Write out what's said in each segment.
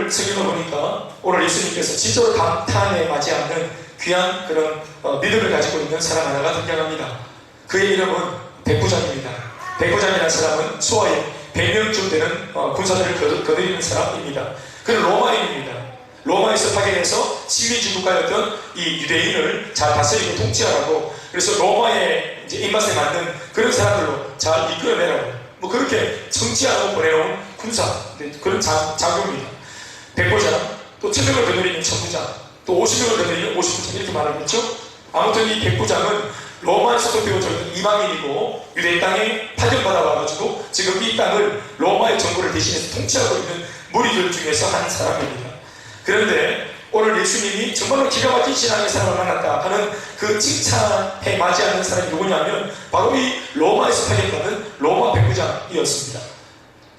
오늘 성경을 보니까 오늘 예수님께서 진짜로 감탄에 맞지 않는 귀한 그런 믿음을 가지고 있는 사람 하나가 등장합니다. 그의 이름은 백부장입니다. 백부장이라는 사람은 수하에 100명쯤 되는 군사들을 거느리는 사람입니다. 그는 로마인입니다. 로마에서 파견해서 식민지 국가였던 이 유대인을 잘 다스리고 통치하라고, 그래서 로마의 이제 입맛에 맞는 그런 사람들로 잘 이끌어내라고, 뭐 그렇게 정치하고 보내놓은 군사, 그런 장교입니다. 백부장, 또 1000명을 거느리는 천부장, 또 50명을 거느리는 50부장, 이렇게 말하겠죠. 아무튼 이 백부장은 로마에 소속되어 있는 이방인이고 유대 땅에 파견받아 와가지고 지금 이 땅을 로마의 정부를 대신해서 통치하고 있는 무리들 중에서 한 사람입니다. 그런데 오늘 예수님이 정말로 기가 막힌 신앙의 사람을 만났다 하는 그 칭찬에 맞지 않는 사람이 누구냐면 바로 이 로마에서 파견받은 로마 백부장이었습니다.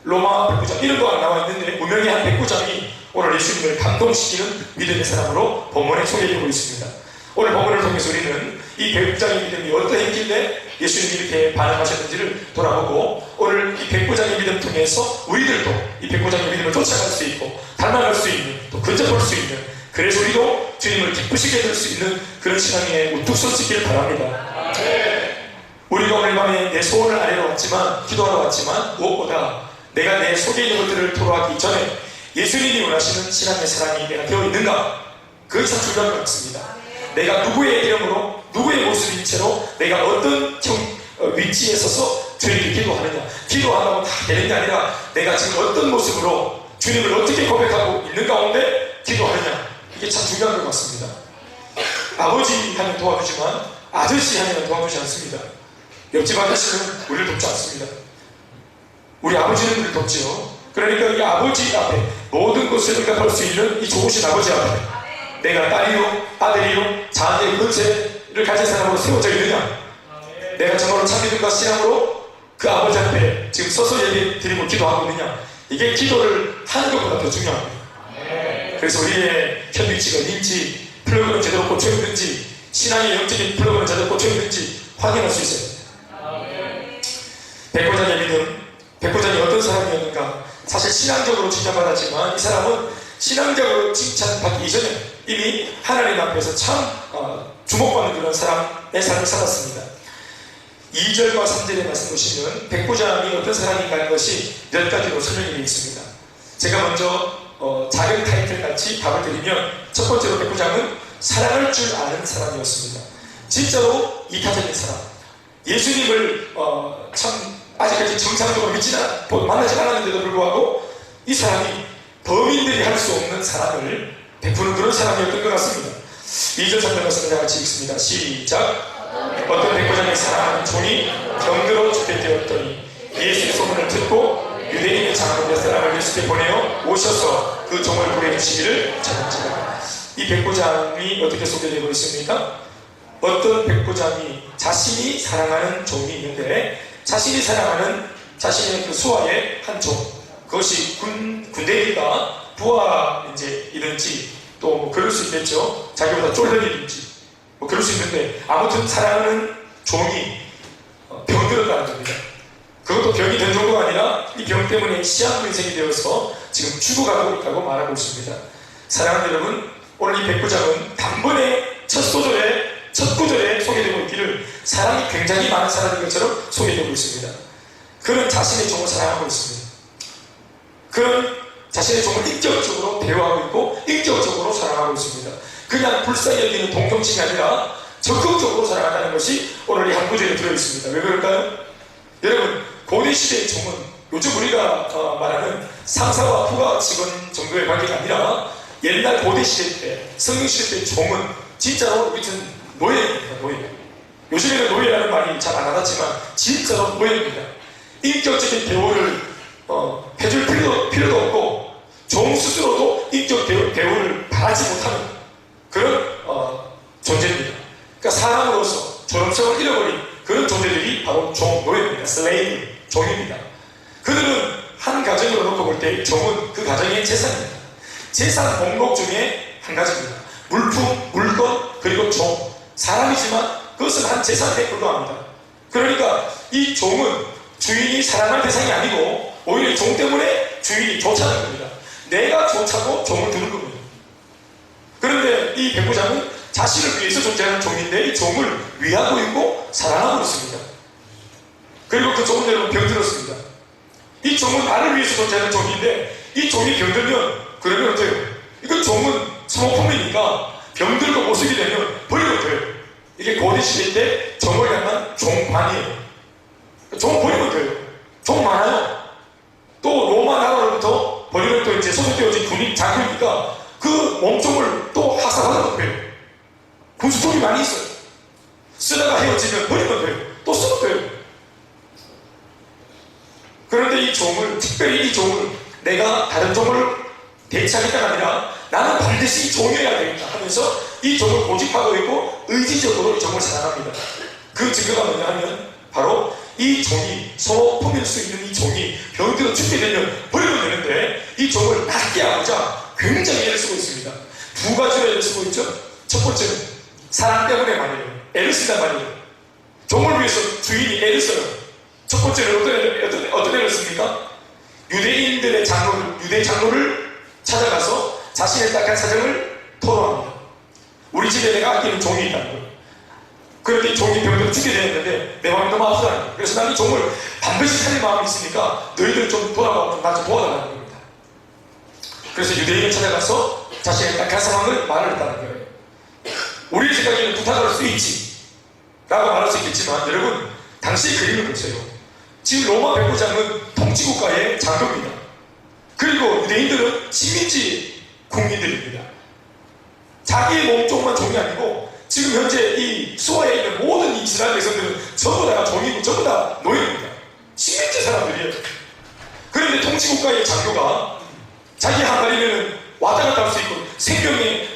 로마 백부장, 이름도 안 나와 있는데 무명의 한 백부장이 오늘 예수님을 감동시키는 믿음의 사람으로 본문에 소개되고 있습니다. 오늘 본문을 통해서 우리는 이 백부장의 믿음이 어떤 행길에 예수님이 이렇게 반응하셨는지를 돌아보고, 오늘 이 백부장의 믿음 통해서 우리들도 이 백부장의 믿음을 쫓아갈 수 있고 닮아갈 수 있는, 또 근접할 수 있는, 그래서 우리도 주님을 기쁘시게 될 수 있는 그런 신앙에 우뚝 서시길 바랍니다. 우리가 오늘 밤에 내 소원을 아래로 왔지만, 기도하러 왔지만, 무엇보다 내가 내 속에 있는 것들을 토로하기 전에 예수님이 원하시는 신앙의 사람이 내가 되어 있는가, 그게 참 중요한 것 같습니다. 내가 누구의 이름으로, 누구의 모습인 채로 내가 어떤 위치에 서서 주님께 기도하느냐, 기도하다고 다 되는 게 아니라 내가 지금 어떤 모습으로 주님을 어떻게 고백하고 있는 가운데 기도하느냐, 이게 참 중요한 것 같습니다. 아버지 하면 도와주지만 아저씨 하면 도와주지 않습니다. 옆집 아저씨는 우리를 돕지 않습니다. 우리 아버지는 우리를 돕지요. 그러니까 이 아버지 앞에 모든 것을 응답할 수 있는 이 좋으신 아버지 앞에 내가 딸이요, 아들이요, 자녀의 권세를 가진 사람으로 세워져 있느냐, 내가 정말로 참 믿음과 신앙으로 그 아버지 앞에 지금 서서 예배 드리고 기도하고 있느냐, 이게 기도를 하는 것보다 더 중요합니다. 그래서 우리의 현 위치가 어딘지, 플러그는 제대로 꽂혀 있는지, 신앙의 영적인 플러그는 제대로 꽂혀 있는지 확인할 수 있어요. 백부장의 믿음, 백부장이 어떤 사람이었는가, 사실 신앙적으로 칭찬받았지만 이 사람은 신앙적으로 칭찬받기 이전에 이미 하나님 앞에서 참 주목받는 그런 사람의 삶을 살았습니다. 2절과 3절의 말씀 보시면 백부장이 어떤 사람인가 하는 것이 몇 가지로 설명이 되어 있습니다. 제가 먼저 작은 타이틀 같이 답을 드리면, 첫 번째로 백부장은 사랑할 줄 아는 사람이었습니다. 진짜로 이타적인 사람, 예수님을 참 아직까지 정상적으로 만나지 않았는데도 불구하고 이 사람이 범인들이 할 수 없는 사랑을 베푸는 그런 사람이었던 것 같습니다. 2절 3절 말씀을 같이 읽습니다. 시작. 어떤 백부장의 사랑하는 종이 병들어 죽게 되었더니 예수의 소문을 듣고 유대인의 장로 몇 사람을 예수께 보내어 오셔서 그 종을 구해주시기를 전합니다. 이 백부장이 어떻게 소개되고 있습니까? 어떤 백부장이 자신이 사랑하는 종이 있는데, 자신이 사랑하는 자신의 그 수하의 한 종, 그것이 군대이든가 부하이든지 또 뭐 그럴 수 있겠죠. 자기보다 쫄던 일인지 뭐 그럴 수 있는데, 아무튼 사랑하는 종이 병들었다는 겁니다. 그것도 병이 된 정도가 아니라 이 병 때문에 시한부인생이 되어서 지금 죽어가고 있다고 말하고 있습니다. 사랑하는 여러분, 오늘 이 백부장은 단번에 첫 구절에 소개되고 있기를 사랑이 굉장히 많은 사람인 것처럼 소개되고 있습니다. 그는 자신의 종을 사랑하고 있습니다. 그는 자신의 종을 인격적으로 대우하고 있고 인격적으로 사랑하고 있습니다. 그냥 불쌍히 여기는 동정심이 아니라 적극적으로 사랑한다는 것이 오늘 이 한 구절에 들어있습니다. 왜 그럴까요? 여러분, 고대시대의 종은 요즘 우리가 말하는 상사와 부하 직원 정도의 관계가 아니라 옛날 고대시대 때, 성경시대 때 종은 진짜로 우리는 노예입니다. 노예. 요즘에는 노예라는 말이 잘 안 와닿지만 진짜로 노예입니다. 인격적인 대우를 해줄 필요도 없고 종 스스로도 인격 대우를 바라지 못하는 그런 존재입니다. 그러니까 사람으로서 존엄성을 잃어버린 그런 존재들이 바로 종, 노예입니다. 슬레이브, 종입니다. 그들은 한 가정으로 놓고 볼 때 종은 그 가정의 재산입니다. 재산 목록 중에 한 가지입니다. 물품, 물건, 그리고 종. 사람이지만 그것은 한 재산에 불과합니다. 그러니까 이 종은 주인이 사랑할 대상이 아니고 오히려 종 때문에 주인이 좋다는 겁니다. 내가 좋다고 종을 두는 겁니다. 그런데 이 백부장은 자신을 위해서 존재하는 종인데 이 종을 위하고 있고 사랑하고 있습니다. 그리고 그 종은 여러분 병들었습니다. 이 종은 나를 위해서 존재하는 종인데 이 종이 병들면 그러면 어때요? 이건 종은 사모품이니까 병들고 못쓰게 되면 버리면 돼요. 이게 고대시대 때 종을 향한 종관이에요. 종 버리면 돼요. 종 많아요. 또 로마 나라로부터 버리면 또 이제 소속되어진 군인 장교니까 그 몸종을 또 학살하는 거예요. 군수총이 많이 있어요. 쓰다가 헤어지면 버리면 돼요. 또 쓰면 돼요. 그런데 이 종을, 특별히 이 종을 내가 다른 종을 대체하겠다가 아니라 나는 반드시 종이어야 되겠다 하면서 이 종을 고집하고 있고 의지적으로 이 종을 사랑합니다. 그 증거가 뭐냐 하면 바로 이 종이 소품일 수 있는 이 종이 병들어 죽게 되면 버리면 되는데 이 종을 낫게 하고자 굉장히 애를 쓰고 있습니다. 두 가지로 애를 쓰고 있죠. 첫 번째는 사랑 때문에 말이에요. 애를 쓴단 말이에요. 종을 위해서 주인이 애를 써요. 첫 번째는 어떤 애를 씁니까? 유대인들의 장로를, 유대 장로를 찾아가서 자신의 딱한 사정을 토로합니다. 우리 집에 내가 아끼는 종이 있다는 거예요. 그런데 이 종이 병들어 죽게 되었는데 내 마음이 너무 아프다는 거예요. 그래서 나는 이 종을 반드시 살릴 마음이 있으니까 너희들 좀 돌아가고 나 좀 도와달라는 겁니다. 그래서 유대인을 찾아가서 자신의 딱한 상황을 말을 했다는 거예요. 우리 생각에는 부탁을 할 수 있지 라고 말할 수 있겠지만 여러분 당시의 그림을 보세요. 지금 로마 백부장은 통치국가의 장교입니다. 그리고 유대인들은 식민지 국민들입니다. 자기의 몸종만 종이 아니고 지금 현재 이 수아에 있는 모든 이스라엘 백성들은 전부 다 종이고 전부 다 노예입니다. 식민지 사람들이에요. 그런데 통치국가의 장교가 자기 항아리는 왔다 갔다 할 수 있고 생명의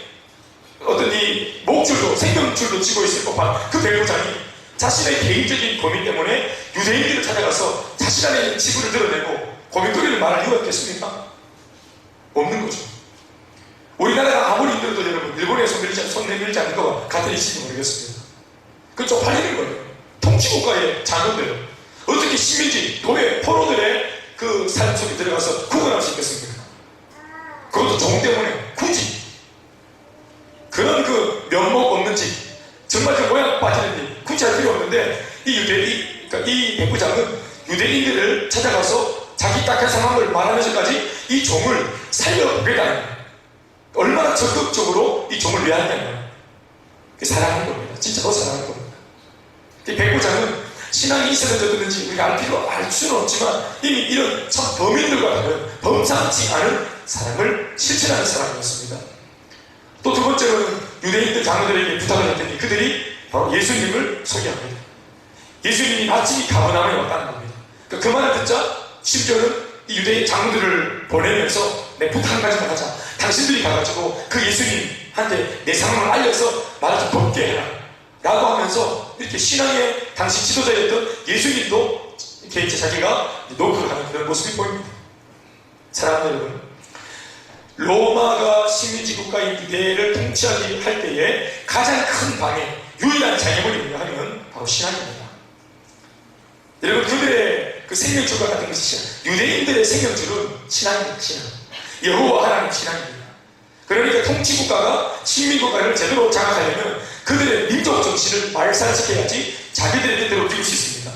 어떤 이 목줄도 생명줄도 쥐고 있을 법한 그 백부장이 자신의 개인적인 고민 때문에 유대인들을 찾아가서 자신 안에 있는 지분을 드러내고 고민거리를 말할 이유가 있겠습니까? 없는 거죠. 우리나라가 아무리 힘들어도 여러분 일본에 손 내밀지 않는 것과 같은 일인지 모르겠습니다. 그건 쪽팔리는 거예요. 통치국가의 장교들 어떻게 식민지, 노예, 포로들의 그 삶 속에 들어가서 구원할 수 있겠습니까? 그것도 종 때문에 굳이 그런 그 면목 없는 집 정말 그 모양 빠지는 일 굳이 할 필요 없는데 그러니까 이 백부장은 유대인들을 찾아가서 자기 딱한 상황을 말하면서까지 이 종을 살려보겠다는 거예요. 얼마나 적극적으로 이 종을 위하느냐. 사랑하는 겁니다. 진짜로 사랑하는 겁니다. 이 백부장은 신앙이 있어서 듣는지 우리가 알 수는 없지만 이미 이런 참 범인들과 다른 범상치 않은 사랑을 실천하는 사람이었습니다. 또 두 번째로는 유대인들 장로들에게 부탁을 했더니 그들이 바로 예수님을 소개합니다. 예수님이 아침이 가버나움에 왔다는 겁니다. 그 말을 듣자 심지어는 이 유대인 장로들을 보내면서 내 부탁 한 가지만 하자. 당신들이 가가지고 그 예수님한테 내 상황을 알려서 나를 좀 돕게 해라 라고 하면서 이렇게 신앙의 당시 지도자였던 예수님도 이렇게 자기가 노크를 하는 그런 모습이 보입니다. 사랑하는 여러분, 로마가 식민지 국가인 유대를 통치하기 할 때에 가장 큰 방해, 유일한 장애물이 뭐냐 하면 바로 신앙입니다. 여러분 그들의 그 생명줄과 같은 것이 유대인들의 생명줄은 신앙입니다. 신앙. 여호와 하나님 신앙입니다. 그러니까 통치국가가 식민국가를 제대로 장악하려면 그들의 민족 정신을 말살시켜야지 자기들의 뜻대로 키울 수 있습니다.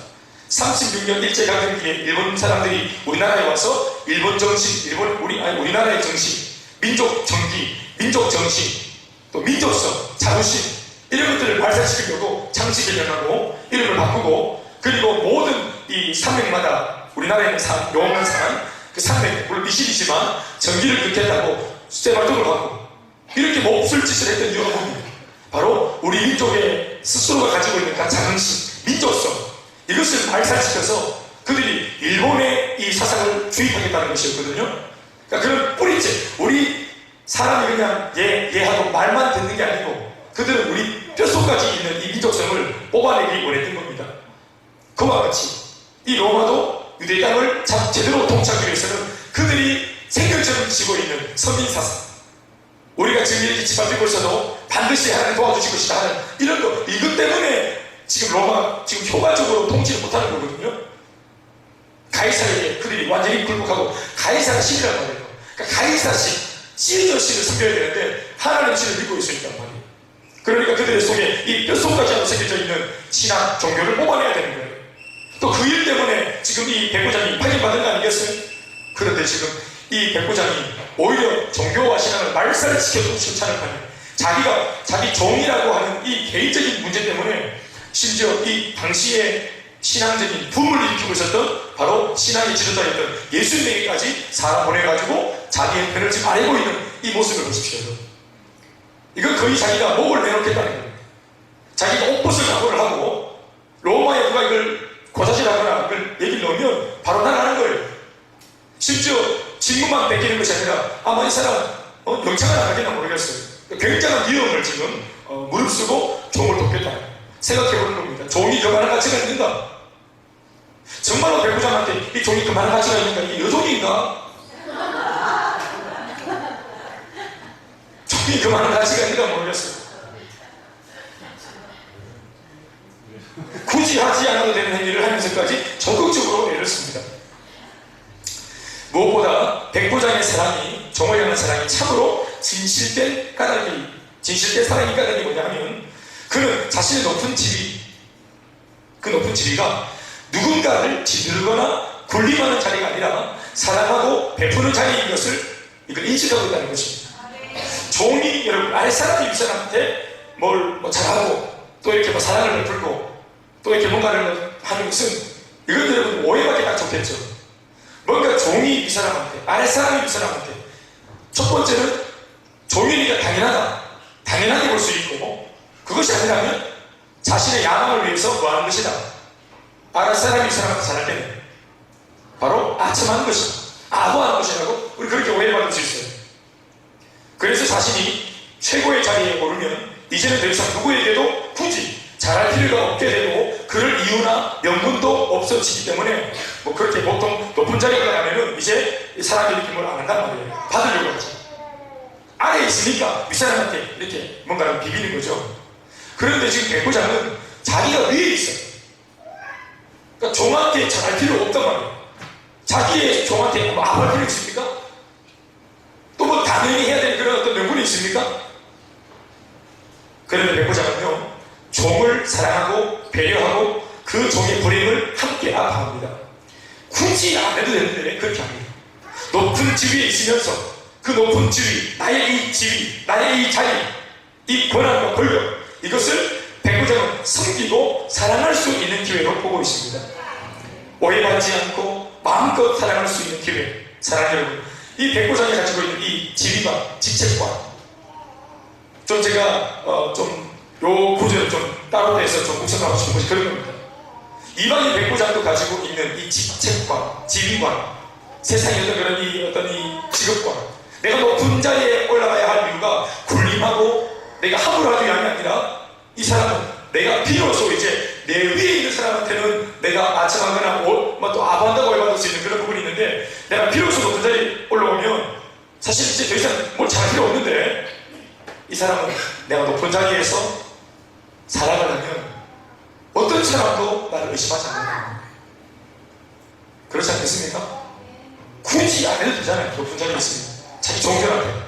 36년 일제강점기에 일본 사람들이 우리나라에 와서 일본 정신, 우리나라의 정신, 민족 정기, 민족 정신, 또 민족성, 자부심 이런 것들을 발산시키려고 장식을 변하고 이름을 바꾸고 그리고 모든 이 산맥마다 우리나라에 있는 용암 산한 그 산맥, 물론 미실이지만 전기를 끊겠다고 쇠발톱을 하고 이렇게 몹쓸 짓을 했던 이유가 뭡니까? 바로 우리 민족의 스스로가 가지고 있는 그 자긍심, 민족성 이것을 발산시켜서 그들이 일본의 이 사상을 주입하겠다는 것이었거든요. 그러니까 그런 뿌리째 우리 사람이 그냥 예하고 말만 듣는 게 아니고 그들은 우리 뼛속까지 있는 이 민족성을 뽑아내기 원했던 겁니다. 그와 같이 이 로마도 유대 땅을 제대로 통치하기 위해서는 그들이 생명처럼 지고 있는 서민사상 우리가 지금 이렇게 짓밟히고 있어도 반드시 하나님 도와주실 것이다 하는 이런 거 이것 때문에 지금 로마가 지금 효과적으로 통치를 못하는 거거든요. 가이사에게 그들이 완전히 굴복하고 가이사가 신이란 말이에요. 그러니까 가이사식 시저씨를 섬겨야 되는데 하나님 씨를 믿고 있으니까 말이에요. 그러니까 그들의 속에 이 뼛속까지 하고 새겨져 있는 신앙, 종교를 뽑아내야 되는 거예요. 또 그 일 때문에 지금 이 백부장이 파견받은 거 아니겠어요? 그런데 지금 이 백부장이 오히려 종교와 신앙을 말살시켜주고 실천을 하는 자기 종이라고 하는 이 개인적인 문제 때문에 심지어 이 당시에 신앙적인 붐을 일으키고 있었던 바로 신앙의 지도자였던 예수님에게까지 사람 보내가지고 자기의 편을 지금 알고 있는 이 모습을 보십시오. 이건 거의 자기가 목을 내놓겠다는 거예요. 자기가 옷벗을 각오를 하고 로마에 누가 이걸 고사질하거나 이걸 얘기를 넣으면 바로 나가는 거예요. 심지어 직무만 뺏기는 것이 아니라 아마 이 사람 영창을 안 하겠나 모르겠어요. 굉장한 위험을 지금 무릅쓰고 종을 돕겠다 생각해보는 겁니다. 종이 그만한 가치가 있는가? 정말로 백부장한테 이 종이 그만한 가치가 있는가? 이게 여종인가? 종이 그만한 가치가 있는가 모르겠어요. 굳이 하지 않아도 되는 행위를 하면서까지 적극적으로 애를 씁니다. 무엇보다 백부장의 사랑이, 종을 향한 사랑이 참으로 진실된 사랑이 까닭이 뭐냐 하면 그는 자신의 높은 지위, 그 높은 지위가 누군가를 짓누르거나 군림하는 자리가 아니라 사랑하고 베푸는 자리인 것을 이걸 인식하고 있다는 것입니다. 종이 여러분 아랫사람이 윗사람한테 뭘 잘하고 또 이렇게 사랑을 베풀고 또 이렇게 뭔가를 하는 것은 이건 여러분 오해밖에 딱 좋겠죠. 뭔가 종이 윗사람한테 아랫사람이 윗사람한테 첫 번째는 종이니까 당연하게 볼 수 있고 그것이 아니라면 자신의 야망을 위해서 뭐하는 것이다. 아랫사람이 윗사람한테 잘할 때는 바로 아첨하는 것이다. 아부하는 것이라고 우리 그렇게 오해받을 수 있어요. 그래서 자신이 최고의 자리에 오르면 이제는 더 이상 누구에게도 굳이 잘할 필요가 없게 되고 그럴 이유나 명분도 없어지기 때문에 뭐 그렇게 보통 높은 자리에 가면은 이제 사람의 느낌을 안 한단 말이에요. 받으려고 하죠. 아래에 있으니까 윗사람한테 이렇게 뭔가를 비비는 거죠. 그런데 지금 백부장은 자기가 위에 있어요. 그러니까 종한테 잘할 필요 없단 말이에요. 자기의 종한테 뭐 아부할 필요 있습니까? 또 뭐 당연히 해야 되는 그런 어떤 명분이 있습니까? 그런데 백부장은요 종을 사랑하고 배려하고 그 종의 불행을 함께 아파합니다. 굳이 안 해도 되는데 그렇게 합니다. 높은 지위에 있으면서 그 높은 지위, 나의 이 지위, 나의 이 자리, 이 권한과 권력 이것을 백부장은 섬기고 사랑할 수 있는 기회로 보고 있습니다. 오해받지 않고 마음껏 사랑할 수 있는 기회. 사랑하는 여러분, 이 백부장이 가지고 있는 이 지위와 직책과 좀 제가 요 구조를 좀 따로 해서 좀 묵상하고 싶은 것이 그런 겁니다. 이방인 백부장도 가지고 있는 이 직책과 지위와 세상의 어떤 이 직업과 내가 높은 자리에 올라가야 할 이유가 군림하고 내가 함을 하기 위함이 아니라 이 사람은 내가 비로소 이제 내 위에 있는 사람한테는 내가 아첨하거나 또 아부한다고 해받을 수 있는 그런 부분이 있는데 내가 비로소 높은 자리에 올라오면 사실 이제 더 이상 뭘 잘할 필요 없는데 이 사람은 내가 높은 자리에서 사랑을 하면 어떤 사람도 나를 의심하지 않는다. 그렇지 않겠습니까? 굳이 안 해도 되잖아요. 높은 자리에 있으면 자기 종들한테.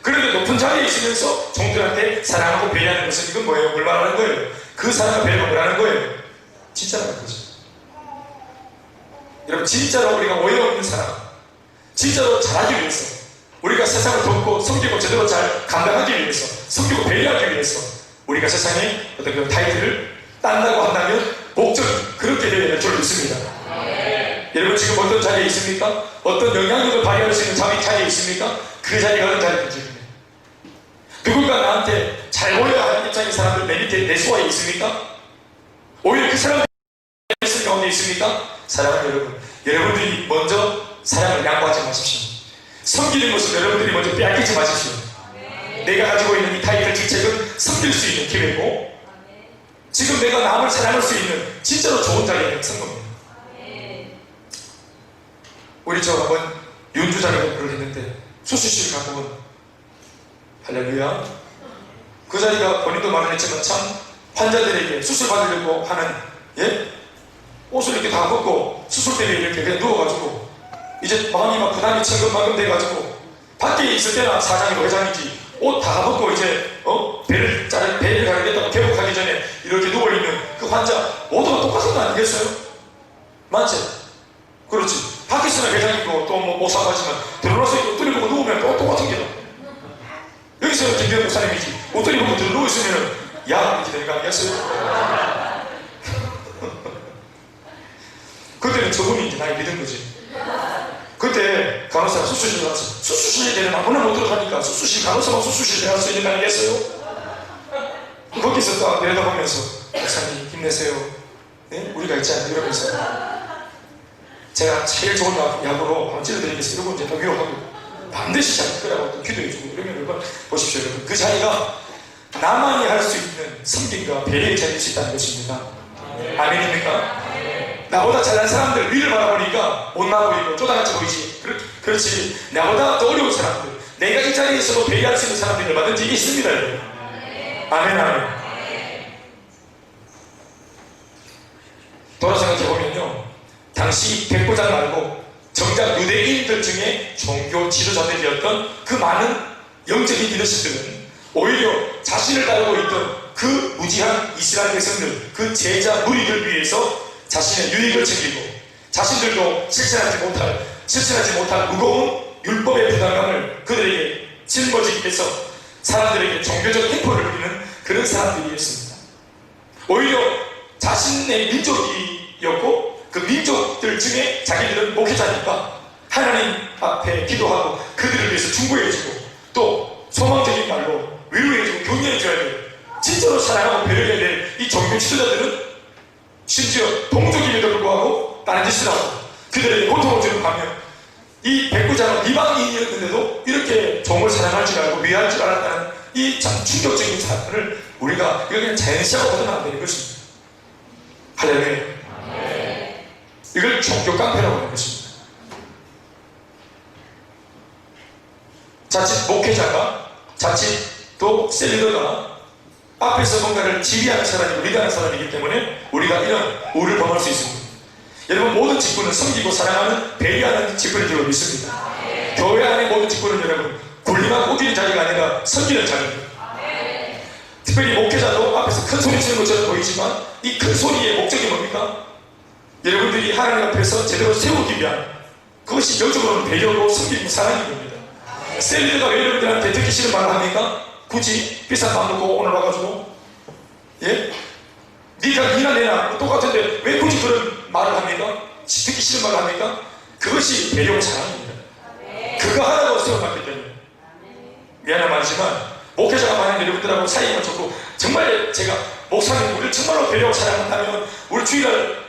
그런데 높은 자리에 있으면서 종들한테 사랑하고 배려하는 것은 이건 뭐예요? 뭘 말하는 거예요? 그 사랑과 배려가 뭐라는 거예요? 진짜라는 거죠. 여러분 진짜로 우리가 오해 없는 사랑, 진짜로 잘하기 위해서 우리가 세상을 돕고 섬기고 제대로 잘 감당하기 위해서 섬기고 배려하기 위해서 우리가 세상에 어떤 그런 타이틀을 딴다고 한다면 목적이 그렇게 되어야 될 줄 믿습니다. 여러분 지금 어떤 자리에 있습니까? 어떤 영향력을 발휘할 수 있는 자리에 있습니까? 그 자리가 어떤 자리인지 누군가 나한테 잘 보여야 하는 입장의 사람들 내 밑에 내 수하에 있습니까? 오히려 그 사람들이 가운데 있습니까? 사랑하는 여러분들이 먼저 사랑을 양보하지 마십시오. 섬기는 모습 여러분들이 먼저 빼앗기지 마십시오. 내가 가지고 있는 이 타이틀 직책은 섬길 수 있는 기회고 지금 내가 남을 사랑할 수 있는 진짜로 좋은 자리에 선 겁니다. 우리 저 한번 윤주자리를 했는데 수술실 갖고 온 할렐루야. 그 자리가 본인도 말을 했지만 참 환자들에게 수술 받으려고 하는 옷을 이렇게 다 벗고 수술대에 이렇게 그냥 누워가지고 이제 마음이 막 부담이 천근만근 돼가지고 밖에 있을 때나 사장이고 회장이지 옷 다 벗고 이제 배를 가겠다고 개복하기 전에 이렇게 누워있는 그 환자 모두가 똑같은 거 아니겠어요? 맞지? 그렇지. 밖에서는 회장이고 또 뭐 목사가지만 들어와서 옷들이 보고 누우면 또 똑같은 게다. 여기서는 김병 목사님이지 옷들이 보고 들어 누워있으면 야 이렇게 되는 거 아니겠어요? 그때는 적응이 이제 나이 믿은 거지. 그때 간호사가 수술실에 가서 수술실에 되는 아무나 못 들어가니까 수술실 간호사만 수술실에 갈 수 있는 거 아니겠어요? 거기서 딱 내려다보면서 목사님 힘내세요. 네? 우리가 있지 않아요? 이러면서 제가 제일 좋은 약으로 한번 찔러드리겠어요. 이러고 이제 또 위로하고 반드시 잘 거라고 기도해주고 이러면 여러분 보십시오. 여러분 그 자리가 나만이 할 수 있는 섬김과 배려의 자리일 수 있다는 것입니다. 아멘입니까? 나보다 잘난 사람들 위를 바라보니까 못나 보이고 쪼다같이 보이지. 그렇지. 나보다 더 어려운 사람들, 내가 이 자리에서도 배려할 수 있는 사람들이 얼마든지 있습니다. 여러분. 아멘 아멘. 돌아 생각해보면요, 당시 백부장 말고 정작 유대인들 중에 종교 지도자들이었던 그 많은 영적인 리더십들은 오히려 자신을 따르고 있던 그 무지한 이스라엘 백성들, 그 제자 무리를 위해서 자신의 유익을 챙기고 자신들도 실천하지 못할 무거운 율법의 부담감을 그들에게 짊어지기 위해서 사람들에게 종교적 행포를 부리는 그런 사람들이었습니다. 오히려 자신의 민족이었고 그 민족들 중에 자기들은 목회자니까 하나님 앞에 기도하고 그들을 위해서 중보해주고 또 소망적인 말로 위로해주고 격려해줘야 돼. 진짜로 사랑하고 배려해야 될 이 종교 지도자들은 심지어 동족임에도 불구하고 다른 짓을 하고 그들에게 고통을 주는 반면 이 백부장은 이방인이었는데도 이렇게 종을 사랑할 줄 알고 위할 줄 알았다는 이 참 충격적인 사건을 우리가 이거 그냥 자연시하고 보면 안 되는 것입니다. 할렐루야. 이걸 종교 깡패라고 하는 것입니다. 자칫 목회자가 자칫 또 셀리더가 앞에서 뭔가를 지휘하는 사람이고 리드하는 사람이기 때문에 우리가 이런 오를 범할 수 있습니다. 여러분 모든 직분은 섬기고 사랑하는 배려하는 직분인 줄 믿습니다. 교회 안의 모든 직분은 여러분 굴림만 우기는 자리가 아니라 섬기는 자리입니다. 특별히 목회자도 앞에서 큰 소리 치는 것처럼 보이지만 이 큰 소리의 목적이 뭡니까? 여러분들이 하나님 앞에서 제대로 세우기 위한 그것이 영적으로는 배려고 섬기고 사랑인 겁니다. 셀리더가 왜 여러분들한테 듣기 싫은 말을 합니까? 굳이 비싼 밥 먹고 오늘 와가지고 예? 네가 니나 내나 똑같은데 왜 굳이 그런 말을 합니까? 듣기 싫은 말을 합니까? 그것이 배려고 사랑입니다. 그거 하나도 세워놨기 때문에 미안한 말이지만 목회자가 만약 여러분들하고 사이가 좋고 정말 제가 목사님 우리를 정말로 배려하고 사랑한다면 우리 주일날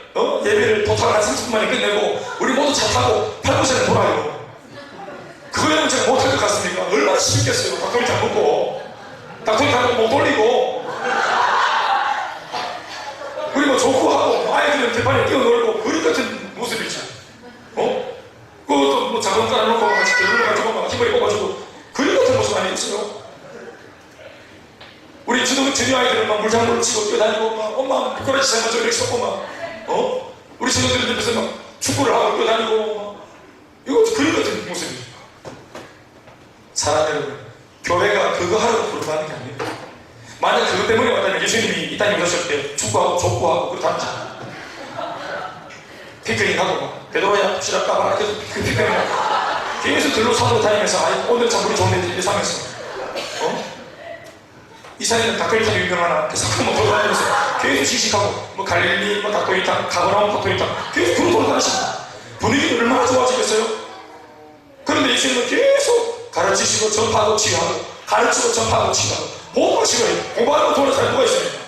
예배를 도착을 한 30분 만에 끝내고 우리 모두 차 타고 8구선에 돌아요. 그거는 제가 못할 것 같습니까? 얼마나 쉽겠어요. 닭도리 다 먹고 닭도리 다 먹고 못 돌리고 우리 뭐 족구하고 아이들은 대판에 뛰어놀고 그릇 같은 모습이지. 그것도 뭐 자동 깔아놓고 같이 들어가지고 막 흰머리 뽑아주고 그릇 같은 모습 아니겠어요? 우리 주니 아이들은 막 물장구를 치고 뛰어다니고 막 엄마 미꾸라지 삶아줘 이렇게 섞고 막 우리 친구들은 옆에서 막 축구를 하고 뛰어다니고 막 이거 그릇 같은 모습이죠. 사랑 여러분, 교회가 그거 하라고 부르는 게 아닙니다. 만약 그것 때문에 왔다면 예수님이 이 땅에 오셨을 때 축구하고 족구하고 그렇다지 피크닉하고 막 베드로야 시락 까봐라 계속 피크닉 계속 들로 산으로 다니면서 오늘 참 우리 좋은 애들이 사면서 이사회는 닭도리탕 유명하나 계속 한번 돌아다니면서 계속 씩씩하고 뭐 갈릴리 뭐 닭도리탕 가버나움 닭도리탕 계속 그로 돌아다니십니다. 분위기는 얼마나 좋아지겠어요? 그런데 예수님은 계속 가르치시고 전파하고 치유하고 가르치고 전파하고 치유하고 보고 치유해요. 공부하고 도는 사람이 누가 있습니까?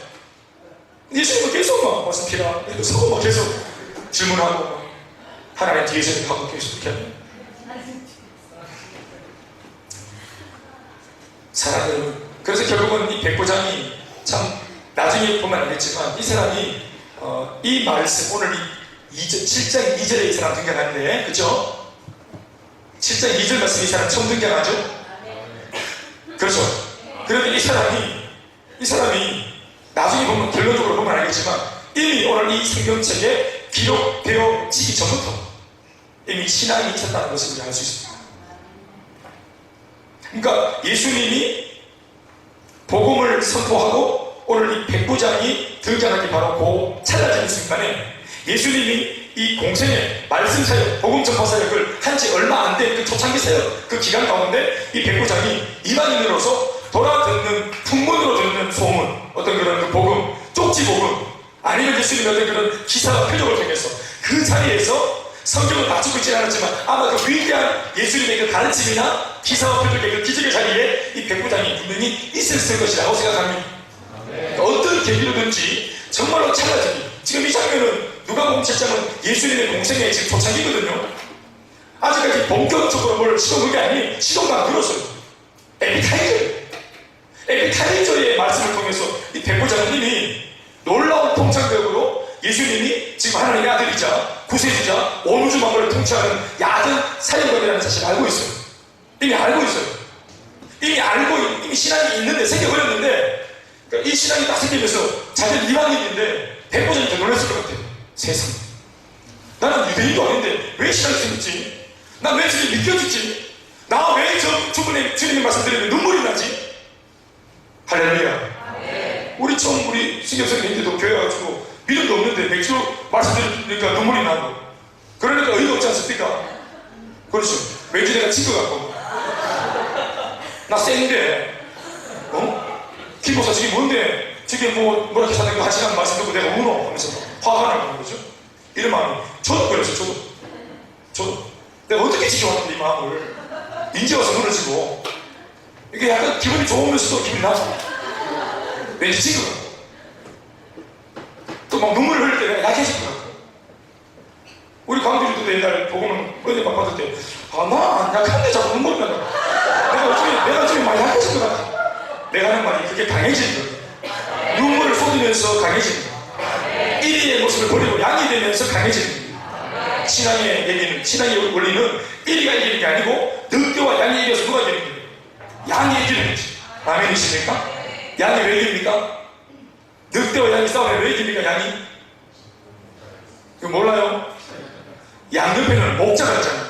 예수님은 계속 막 무슨 피라 서고 막 계속 질문하고 하나님 뒤에서 하고 계속 이렇게 합니다. 사랑 여러분, 그래서 결국은 이 백부장이 참 나중에 보면 알겠지만 이 사람이 이 말씀 오늘 7장 2절에 이 사람 등장하는데 그렇죠? 7장 2절 말씀 이 사람 처음 등장하죠? 그렇죠? 그런데 이 사람이 나중에 보면 결론적으로 보면 알겠지만 이미 오늘 이 성경책에 기록되어지기 전부터 이미 신앙이 있었다는 것을 우리가 알 수 있습니다. 그러니까 예수님이 복음을 선포하고 오늘 이 백부장이 등장하기 바로 그 찰나적인 순간에 예수님이 이 공생의 말씀 사역, 복음 전파 사역을 한 지 얼마 안 된 그 초창기 사역 그 기간 가운데 이 백부장이 이방인으로서 돌아듣는 풍문으로 듣는 소문, 어떤 그런 그 복음, 쪽지 복음, 아니면 예수님의 어떤 그런 기사와 표적을 통해서 그 자리에서 성경을 맞추고 있지는 않았지만 아마 그 위대한 예수님의 그 가르침이나 기사와 표적의 그 기적의 자리에 이 백부장이 분명히 있었을 것이라고 생각합니다. 어떤 계기로든지 정말로 찰나적인, 지금 이 장면은 누가복음 7장은 예수님의 공생의 지금 초창기거든요. 아직까지 본격적으로 뭘 시도한 게 아니니 시도도 안 들었어요. 에피타이저의 말씀을 통해서 이 백부장은 이미 놀라운 통찰력으로 예수님이 지금 하나님의 아들이자 구세주자 온 우주 만물을 통치하는 야전 사역관이라는 사실을 알고 있어요. 이미 알고 있어요. 이미 신앙이 있는데 생겨버렸는데, 그러니까 이 신앙이 딱 생기면서 자기는 이방인인데 백부장이 더 놀랐을 것 같아요. 세상에, 나는 유대인도 아닌데 왜 신앙이 생겼지? 난 왜 주님 믿겨졌지? 나 왜 저 주님의 말씀 들으면 눈물이 나지? 할렐루야. 우리 처음 우리 신경성 있는데도 교회 와가지고 믿음도 없는데 맥주 말씀 들으니까 눈물이 나고, 그러니까 의의가 없지 않습니까? 그렇죠. 왠지 내가 친 것 같고, 나 센데 기보사 저게 뭔데 저게 뭐라 이렇게 사는 거 한 시간 말씀 듣고 내가 우노 하면서 화가 나는 거죠. 이런 마음이 저도 그랬어요. 저도 내가 어떻게 지켜왔는데 이 마음을 이제 와서 무너지고, 이게 약간 기분이 좋으면서도 기분이 나죠. 왠지 친 것 같고, 또 막 눈물을 흘릴 때 내가 약해질 것 같고. 우리 광주리도 옛날 복음을 은혜 받을 때 나 약한데 자꾸 눈물이 나요. 내가 좀 많이 약해질 것 같아. 내가 하는 말이 그게 강해지는 거예요. 눈물을 쏟으면서 강해지는 거예요. 1위의 모습을 버리고 양이 되면서 강해지는 거예요. 신앙의 얘기는, 신앙의 원리는 1위가 이기는 게 아니고 늑대와 양이 이겨서 누가 이기는 거예요? 양이 이기는 거지. 아멘이십니까? 양이 왜 이깁니까? 늑대와 양이 싸우면 왜 이깁니까? 양이? 이거 몰라요? 양 옆에는 목자가 있잖아요.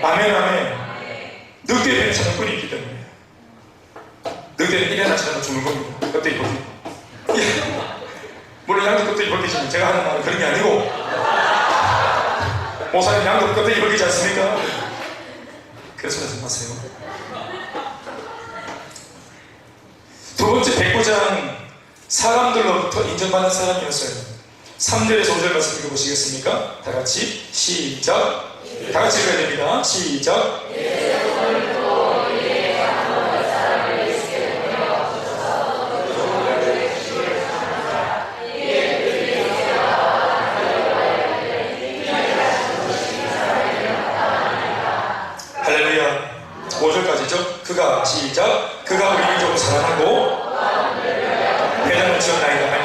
아멘. 늑대의 배는 사냥꾼이 있기 때문에 늑대는 1년 안 지나면 죽는 겁니다. 껍데기 벗기. 물론 양도 껍데기 벗기지만 제가 하는 말은 그런 게 아니고, 모사님 양도 껍데기 벗기지 않습니까? 그래서 하지 마세요. 두 번째 백부장, 사람들로부터 인정받는 사람이었어요. 3절에서 5절 말씀 읽어보시겠습니까? 다같이 시작. 다같이 읽어야 됩니다. 시작. 할렐루야. 5절까지죠? 그가 시작. 그가 우리 민족을 사랑하고 회당을 지었나이다.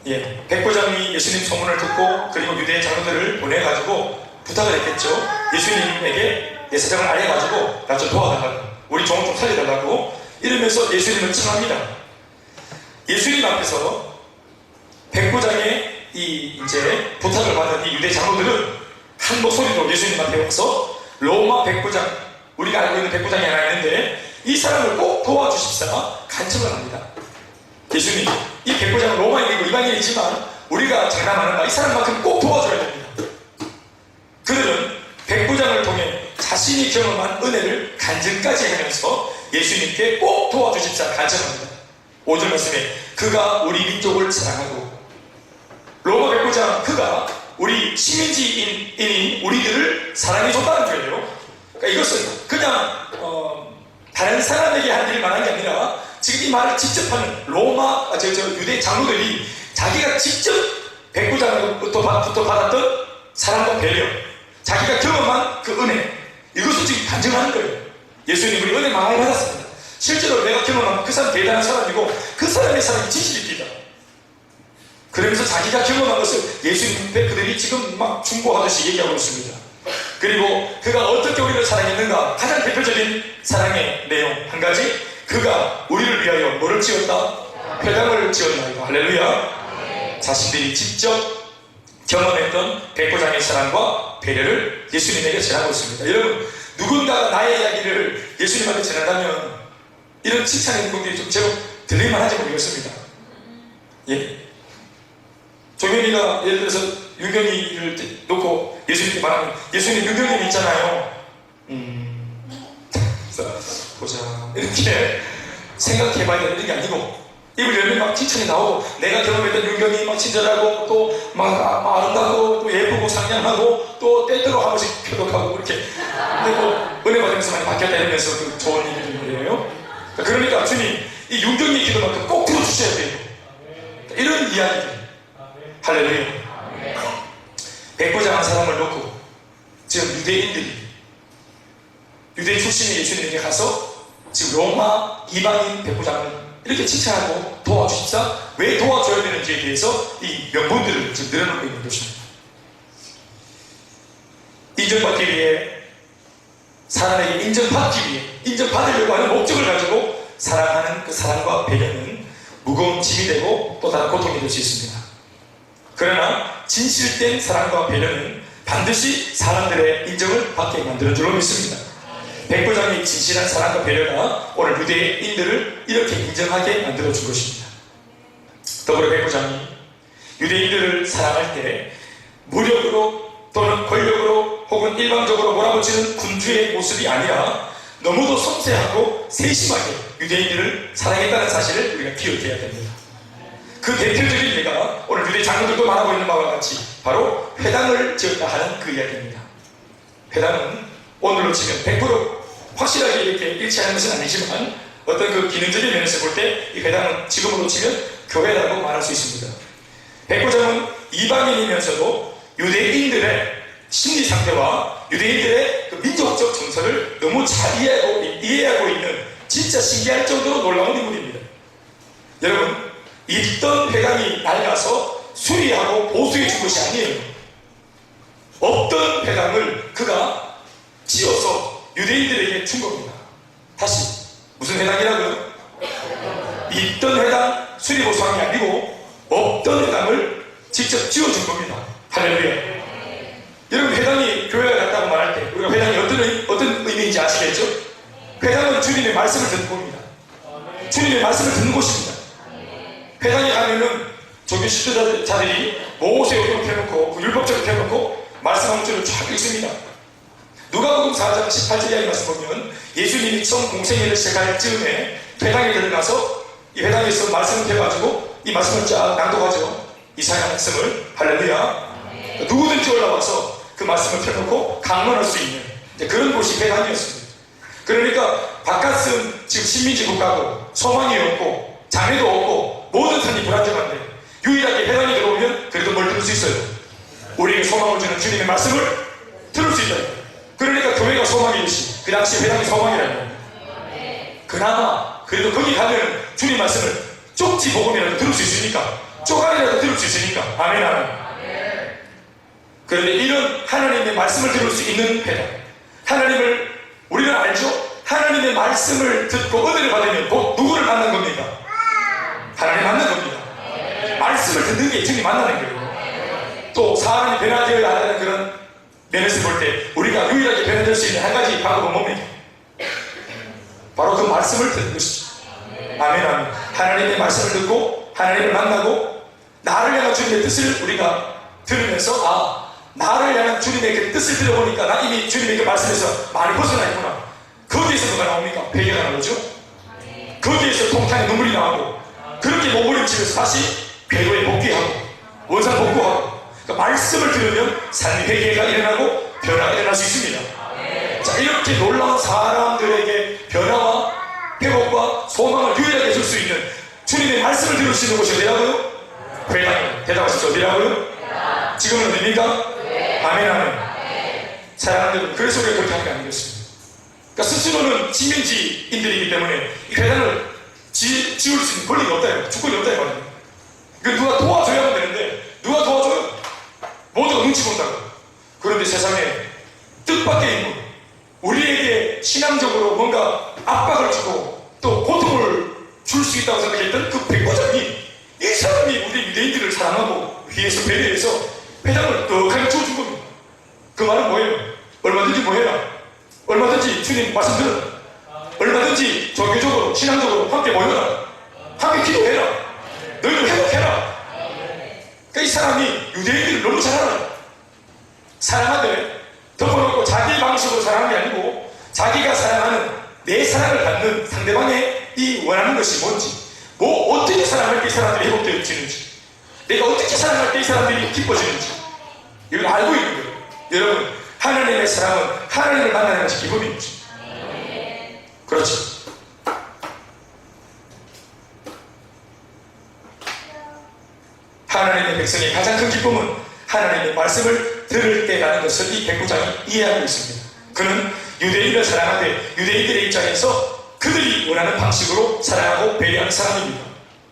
예, 백부장이 예수님 소문을 듣고 그리고 유대인 장로들을 보내가지고 부탁을 했겠죠. 예수님에게 예사장을 알려가지고 나 좀 도와달라고, 우리 종을 좀 살려달라고 이러면서 예수님을 청합니다. 예수님 앞에서 백부장의 이 이제 부탁을 받은 이 유대 장로들은 한 목소리로 예수님 앞에 와서 로마 백부장, 우리가 알고 있는 백부장이 하나 있는데 이 사람을 꼭 도와주십사 간청을 합니다. 예수님, 이 백부장은 로마인이고 이방인이지만 우리가 장담하는가, 이 사람만큼 꼭 도와줘야 됩니다. 그들은 백부장을 통해 자신이 경험한 은혜를 간증까지 하면서 예수님께 꼭 도와주십사 간청합니다. 5절 말씀에 그가 우리 민족을 사랑하고, 로마 백부장 그가 우리 식민지인인 우리들을 사랑해줬다는 거예요. 그러니까 이것은 그냥 다른 사람에게 한 일을 말한 게 아니라 지금 이 말을 직접 하는 유대 장로들이 자기가 직접 백부장으로부터 받았던 사랑과 배려, 자기가 경험한 그 은혜, 이것을 지금 간증하는 거예요. 예수님 우리 은혜 많이 받았습니다. 실제로 내가 경험한 그 사람 대단한 사람이고 그 사람의 사랑이 진실입니다. 그러면서 자기가 경험한 것을 예수님한테 그들이 지금 막 중보하듯이 얘기하고 있습니다. 그리고 그가 어떻게 우리를 사랑했는가, 가장 대표적인 사랑의 내용 한 가지, 그가 우리를 위하여 뭐를 지었다? 회당을 지었나이다. 할렐루야. 자신들이 직접 경험했던 백부장의 사랑과 배려를 예수님에게 전하고 있습니다. 여러분, 누군가가 나의 이야기를 예수님한테 전한다면 이런 칭찬의 행동들이 좀 제법 들릴만 한지 모르겠습니다. 예? 종현이가 예를 들어서 윤경이를 놓고 예수님께 말하면 예수님 윤경님이 있잖아요. 보자 이렇게 생각해봐야 되는 게 아니고 입을 열면 막 칭찬이 나오고 내가 경험했던 윤경이 막 친절하고 또 막 아름다고 또 예쁘고 상냥하고 또 때때로 한 번씩 표독하고 이렇게 근데 뭐 은혜 받으면서 많이 바뀌었다 이러면서 그 좋은 일들이에요. 그러니까 주님 이 윤경이 기도만큼 꼭 들어주셔야 돼요. 이런 이야기들. 할렐루야. 백부장한 사람을 놓고 지금 유대인 출신의 예수님에게 가서 지금 로마 이방인 백부장을 이렇게 칭찬하고 도와주십사 왜 도와줘야 되는지에 대해서 이 명분들을 지금 늘어놓고 있는 것입니다. 인정받기 위해 사람에게 인정받기 위해 인정받으려고 하는 목적을 가지고 사랑하는 그 사랑과 배려는 무거운 짐이 되고 또 다른 고통이 될 수 있습니다. 그러나 진실된 사랑과 배려는 반드시 사람들의 인정을 받게 만드는 줄로 믿습니다. 백부장의 진실한 사랑과 배려가 오늘 유대인들을 이렇게 인정하게 만들어준 것입니다. 더불어 백부장이 유대인들을 사랑할 때 무력으로 또는 권력으로 혹은 일방적으로 몰아붙이는 군주의 모습이 아니라 너무도 섬세하고 세심하게 유대인들을 사랑했다는 사실을 우리가 기억해야 됩니다. 그 대표적인 예가 오늘 유대 장로들도 말하고 있는 바와 같이 바로 회당을 지었다 하는 그 이야기입니다. 회당은 오늘로 치면 100% 확실하게 이렇게 일치하는 것은 아니지만 어떤 그 기능적인 면에서 볼 때 이 회당은 지금으로 치면 교회라고 말할 수 있습니다. 백부장은 이방인이면서도 유대인들의 심리 상태와 유대인들의 그 민족적 정서를 너무 잘 이해하고 있는 진짜 신기할 정도로 놀라운 인물입니다. 여러분, 있던 회당이 낡아서 수리하고 보수해 준 것이 아니에요. 없던 회당을 그가 지어서 유대인들에게 준 겁니다. 다시 무슨 회당이라고요? 있던 회당 수리보수함이 아니고 없던 회당을 직접 지어준 겁니다. 할렐루야. 여러분, 회당이 교회가 같다고 말할 때 우리가 회당이 어떤 의미인지 아시겠죠? 회당은 주님의 말씀을 듣는 곳입니다. 주님의 말씀을 듣는 곳입니다. 회당에 가면은 종교 지도자들이 모세오경을 펴놓고 율법책을 펴놓고 말씀 한 줄을 쫙 읽습니다. 누가복음 4장 18절 이하의 말씀 보면 예수님이 처음 공생애를 시작할 즈음에 회당에 들어가서 이 회당에서 말씀을 펴가지고 이 말씀을 쫙 낭독하죠. 이사야 말씀을. 할렐루야. 누구든지 올라와서 그 말씀을 펴놓고 강론할 수 있는 그런 곳이 회당이었습니다. 그러니까 바깥은 지금 식민지 국가고 소망이 없고 장애도 없고 모든 삶이 불안정한데 유일하게 회당에 들어오면 그래도 뭘 들을 수 있어요? 우리에게 소망을 주는 주님의 말씀을 들을 수 있다. 그러니까 교회가 소망이듯이 그 당시 회당이 소망이라는 겁니다. 그나마 그래도 거기 가면 주님 말씀을 쪽지 복음이라도 들을 수 있으니까 쪼가리라도 들을 수 있으니까 아멘 아멘. 그런데 이런 하나님의 말씀을 들을 수 있는 회당, 하나님을 우리는 알죠? 하나님의 말씀을 듣고 은혜를 받으면 곧 누구를 만난 겁니까? 하나님 만난 겁니다. 말씀을 듣는 게 주님 만나는 거예요. 또 사람이 변화되어야 한다는 그런 면에서 볼 때 우리가 유일하게 변화될 수 있는 한 가지 방법은 뭡니까? 바로 그 말씀을 듣는 것이죠. 아멘 아멘. 하나님의 말씀을 듣고 하나님을 만나고 나를 향한 주님의 뜻을 우리가 들으면서 나를 향한 주님의 그 뜻을 들어보니까 나 이미 주님의 그 말씀에서 많이 벗어나 있구나. 거기에서 뭐가 나옵니까? 배경이 나오죠. 거기에서 통탄의 눈물이 나오고 그렇게 몸부림치면서 다시 궤도에 복귀하고 원상 복구하고 그러니까 말씀을 들으면 삶의 회개가 일어나고 변화가 일어날 수 있습니다. 자, 이렇게 놀라운 사람들에게 변화와 회복과 소망을 유일하게 줄 수 있는 주님의 말씀을 들을 수 있는 곳이 어디라고요? 회당이요. 대답하십시오. 어디라고요? 지금은 어디입니까? 아멘 아멘. 사랑하는 여러분, 그래서 우리가 그렇게 하는 게 아니겠습니다. 그러니까 스스로는 식민지인들이기 때문에 이 회당을 지을 수 있는 권리가 없다. 주권이 없다. 그러니까 누가 도와줘야만 되는데 누가 도와줘요? 모두가 눈치 본다고. 그런데 세상에 뜻밖의 인물, 우리에게 신앙적으로 뭔가 압박을 주고 또 고통을 줄 수 있다고 생각했던 그 백부장이 이 사람이 우리 유대인들을 사랑하고 위해서 배려해서 회당을 떡하게 주어준 겁니다. 그 말은 뭐예요? 얼마든지 뭐해라. 얼마든지 주님 말씀 들어라. 얼마든지 종교적으로 신앙적으로 함께 모여라, 함께 기도해라, 너희들 회복해라. 그러니까 이 사람이 유대인들을 너무 잘 알아요. 사랑하되 덮어놓고 자기 방식으로 사랑하는 게 아니고 자기가 사랑하는 내 사랑을 받는 상대방의 이 원하는 것이 뭔지, 뭐 어떻게 사랑할 때 이 사람들이 회복되어지는지, 내가 어떻게 사랑할 때 이 사람들이 기뻐지는지 이걸 알고 있는 거예요. 여러분, 하나님의 사랑은 하나님을 만나는 것이 기본입니다. 그렇죠. 하나님의 백성의 가장 큰 기쁨은 하나님의 말씀을 들을 때라는 것을 이 백부장이 이해하고 있습니다. 그는 유대인을 사랑하되 유대인들의 입장에서 그들이 원하는 방식으로 사랑하고 배려하는 사람입니다.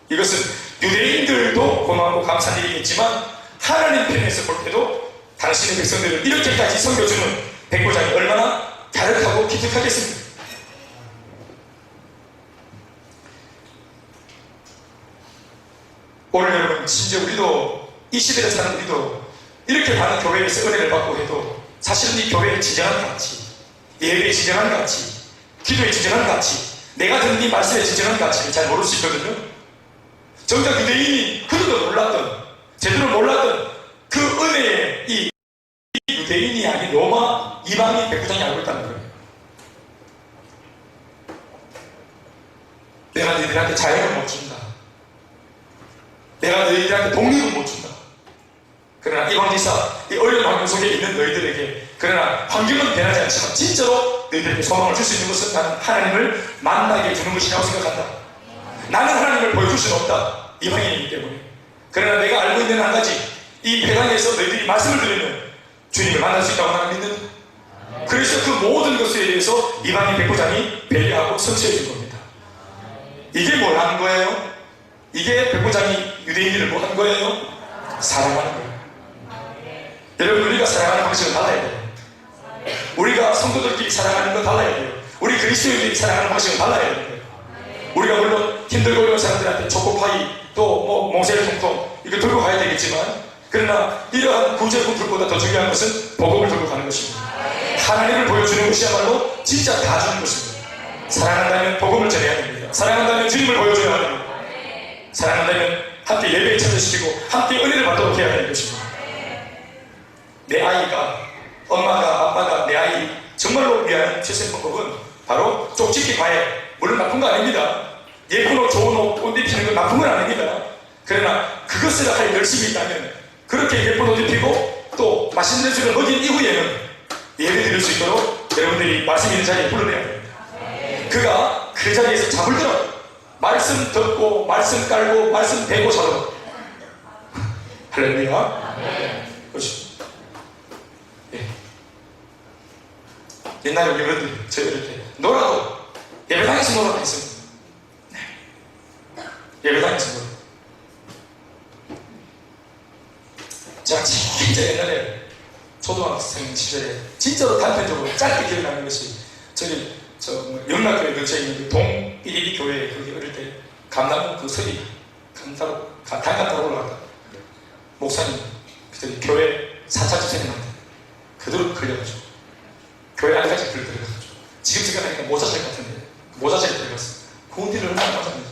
이것은 유대인들도 고마우고 감사한 일이겠지만 하나님 편에서 볼 때도 당신의 백성들을 이렇게까지 섬겨주는 백부장이 얼마나 갸륵하고 기특하겠습니까? 오늘 여러분, 심지어 우리도 이 시대에 사는 우리도 이렇게 많은 교회에서 은혜를 받고 해도 사실은 이 교회의 진정한 가치, 예배의 진정한 가치, 기도의 진정한 가치, 내가 듣는 이 말씀의 진정한 가치를 잘 모를 수 있거든요. 정작 유대인이 그들도 몰랐던, 제대로 몰랐던 그 은혜의 이 유대인이 아닌 로마 이방인 백부장이 알고 있다는 거예요. 내가 너희들한테 자유를 못 준다, 내가 너희들한테 독립을 못 준다. 그러나 이 황지사, 이 어려운 환경 속에 있는 너희들에게, 그러나 환경은 변하지 않지만 진짜로 너희들에게 소망을 줄 수 있는 것은 나는 하나님을 만나게 주는 것이라고 생각한다. 나는 하나님을 보여줄 수는 없다, 이방인이기 때문에. 그러나 내가 알고 있는 한 가지, 이 회당에서 너희들이 말씀을 들으면 주님을 만날 수 있다고 나는 믿는다. 그래서 그 모든 것에 대해서 이방인 백부장이 배려하고 성취해 준 겁니다. 이게 뭘 하는 거예요? 이게 백부장이 유대인들을 뭐 한 거예요? 사랑하는 거예요. 여러분, 우리가 사랑하는 방식은 달라야 돼요. 우리가 성도들끼리 사랑하는 건 달라야 돼요. 우리 그리스도인들이 사랑하는 방식은 달라야 돼요. 우리가 물론 힘들고 어려운 사람들한테 초코파이, 또 뭐 몽쉘 통통 이거 들고 가야 되겠지만, 그러나 이러한 구제품들보다 더 중요한 것은 복음을 들고 가는 것입니다. 하나님을 보여주는 것이야말로 진짜 다 주는 것입니다. 사랑한다면 복음을 전해야 됩니다. 사랑한다면 주님을 보여줘야 합니다. 사랑한다면 함께 예배에 참여시키고 함께 은혜를 받도록 해야 되는 것입니다. 내 아이가, 엄마가, 아빠가 내 아이 정말로 위한 최선의 방법은 바로 쪽집기 과외. 물론 나쁜 거 아닙니다. 예쁜 옷, 좋은 옷 입히는 건 나쁜 건 아닙니다. 그러나 그것을 할 열심이 있다면, 그렇게 예쁜 옷 입히고 또 맛있는 술을 먹인 이후에는 예배 드릴 수 있도록 여러분들이 말씀 있는 자리에 불러내야 됩니다. 그가 그 자리에서 잠을 들어 말씀 듣고 말씀 깔고 말씀 배고 자라. 할렐루야. 그렇죠. 예. 옛날에 우리 어른들이 저희들 때 놀아도 예배당에서 놀아도 했습니다. 네. 예배당에서 놀아. 제가 진짜 옛날에 초등학생 시절에 진짜로 단편적으로 짧게 기억나는 것이, 저기 영락교회 근처에 있는 그 동 112 교회, 거기 어릴 때 감나무 그 서리 단감 타러 올라갔다. 목사님 그때 교회 4차 집사님한테 그대로 걸려가지고 교회 안까지 걸려가지고, 지금 생각하니까 모자색 같은데 모자색이 들어갔어. 군디를 얼마나 맞았는지.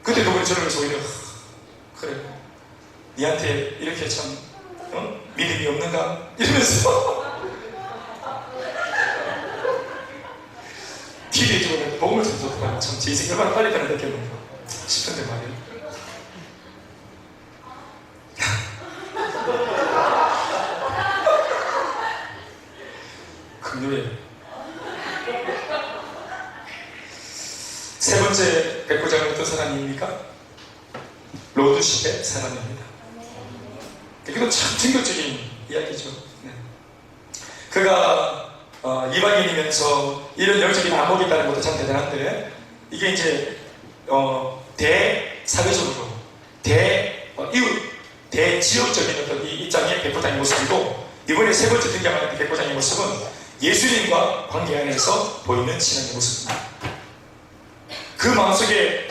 그때 그분이 저러면서 오히려 그래, 니한테 이렇게 참 믿음이 없는가 이러면서 TV에 들어오면 복음을 듣고 참 제 인생이 얼마나 빨리 가는데 결국 싶은데 말이에요. 금요일 세 번째 백부장은 어떤 사람입니까? 로드십의 사람입니다. 이것도 참 충격적인 이야기죠. 네. 그가 이방인이면서 이런 영적인 안목이 있다는 것도 참 대단한데, 이게 이제 대사회적으로 이웃 대지역적인 어떤 이 입장의 백부장의 모습이고, 이번에 세 번째 등장하는 백부장의 모습은 예수님과 관계 안에서 보이는 신앙의 모습입니다. 그 마음속에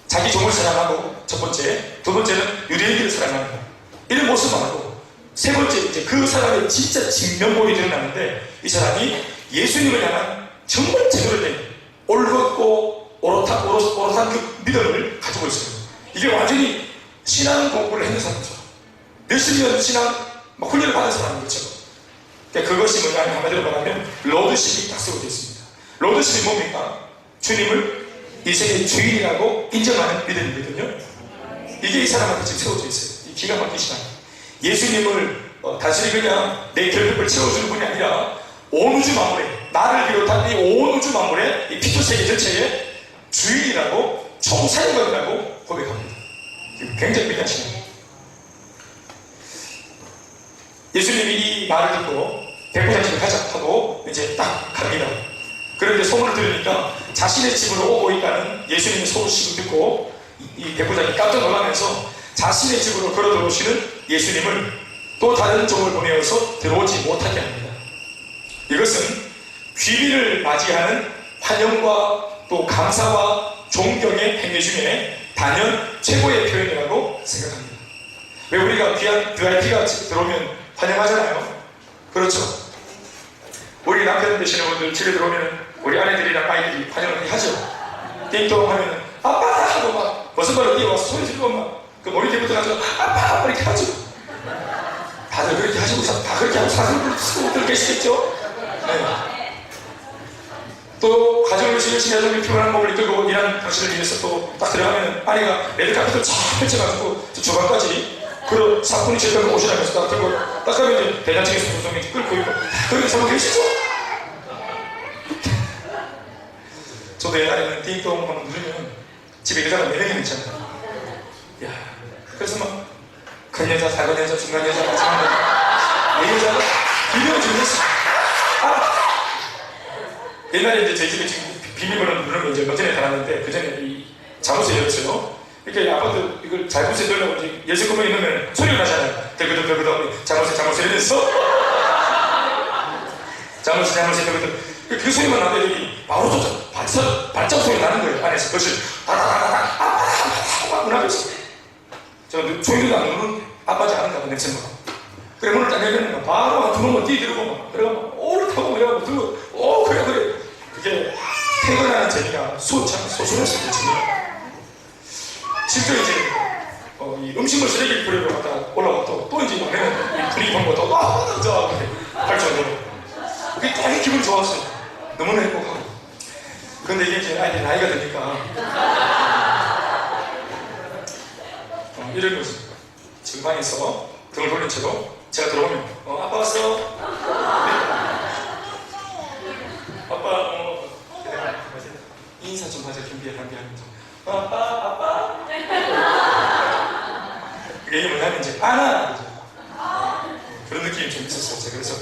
자기 종을 사랑하고, 첫 번째, 두 번째는 유대인들을 사랑하는 이런 모습 말고, 세 번째 이제 그 사람의 진짜 진면목이 드러나는데, 이 사람이 예수님을 향한 정말 제대로 된 옳고 오롯한 그 믿음을 가지고 있어요. 이게 완전히 신앙 공부를 했는 사람이죠. 몇십 년 신앙 훈련을 받은 사람인 거죠. 그러니까 그것이 뭐냐, 한마디로 말하면 로드십이 딱 쓰고 있습니다. 로드십이 뭡니까? 주님을 인생의 주인이라고 인정하는 믿음이거든요. 이게 이 사람한테 지금 세워져 있어요. 이 기가 막힌 신앙. 예수님을 단순히 그냥 내 결핍을 채워주는 분이 아니라 온 우주 만물에, 나를 비롯한 이 온 우주 만물에, 이 피조세계 전체의 주인이라고, 총사령관이라고 고백합니다. 굉장히 위대한 신앙이에요. 예수님이 이 말을 듣고 백부장집에 가자 하고 이제 딱 갑니다. 그런데 소문을 들으니까 자신의 집으로 오고 있다는 예수님의 소식을 듣고 이 백부장이 깜짝 놀라면서 자신의 집으로 걸어 들어오시는 예수님을 또 다른 종을 보내어서 들어오지 못하게 합니다. 이것은 귀비를 맞이하는 환영과 또 감사와 존경의 행위 중에 단연 최고의 표현이라고 생각합니다. 왜 우리가 귀한 VIP가 들어오면 환영하잖아요. 그렇죠. 우리 남편 되시는 분들 집에 들어오면 우리 아내들이랑 아이들이 환영을 하죠. 띵동 하면 아빠 하고 막 무슨 말로 뛰어와서 소리 지르고 막 그 머리띠부터 가지고 아빠 이렇게 하죠. 다들 그렇게 하시고 다 그렇게 하고 사는 분들 계시겠죠. 네. 또 가정을 열심히 하자면 피곤한 몸을 이끌고 일하는 당신을 위해서 또 딱 들어가면 아내가 레드카펫을 쫙 펼쳐가지고 주방까지 그런 사뿐히 제대로 오시라면서 딱 들고 딱 가면 이제 대장층에서 조정이 끌고 있고 다 그렇게 살고 계시죠? 저도 옛날에는 띵동 한번 누르면 집에 여자가 4명이 있잖아요. 야, 그래서 막 큰 여자, 작은 여자, 중간 여자, 마지막 여자, 내 여자가 비벼주고 있어. 옛날에 이제 저희 집에 지금 비밀번호 누르는 거 이제 몇 전에 달았는데 그 전에 이 잠옷에 열었어요. 이렇게 아파트 이걸 잘못에 넣으려고 이제 열쇠 구멍에 넣으면 소리가 나잖아요. 들그덕 잠옷에 이러면서 잠옷에 들그덕 그 소리만 나더니 바로 또 발작 소리 나는 거예요. 안에서 그것이 다다다다다 문하면서 제가 조용히도 안 누르는데 아빠지 않은가 냄새가 그래 문을 딱 열면 바로 한 두 번만 뛰들고 막 그래가 막 오르타고 그래가지고 들고 그래 그게 퇴근하는 재미가 소소했어요. 재미가 실제 이제 이 음식물 쓰레기를 버리러 갔다 올라가고 또 이제 막내는 분위기 본 것도 이렇게 할 정도로 그게 되게 기분이 좋았어요. 너무나 행복하고. 그런데 이게 이제 아이들이 나이가 드니까 이런 거지. 지금 방에서 등을 돌린 채로 제가 들어오면 아빠 왔어. 아빠 인사 좀 하자. 준비하면서 아빠 이게 뭐냐면 이제 안아 그런 느낌이 좀 있었어요. 제가 그래서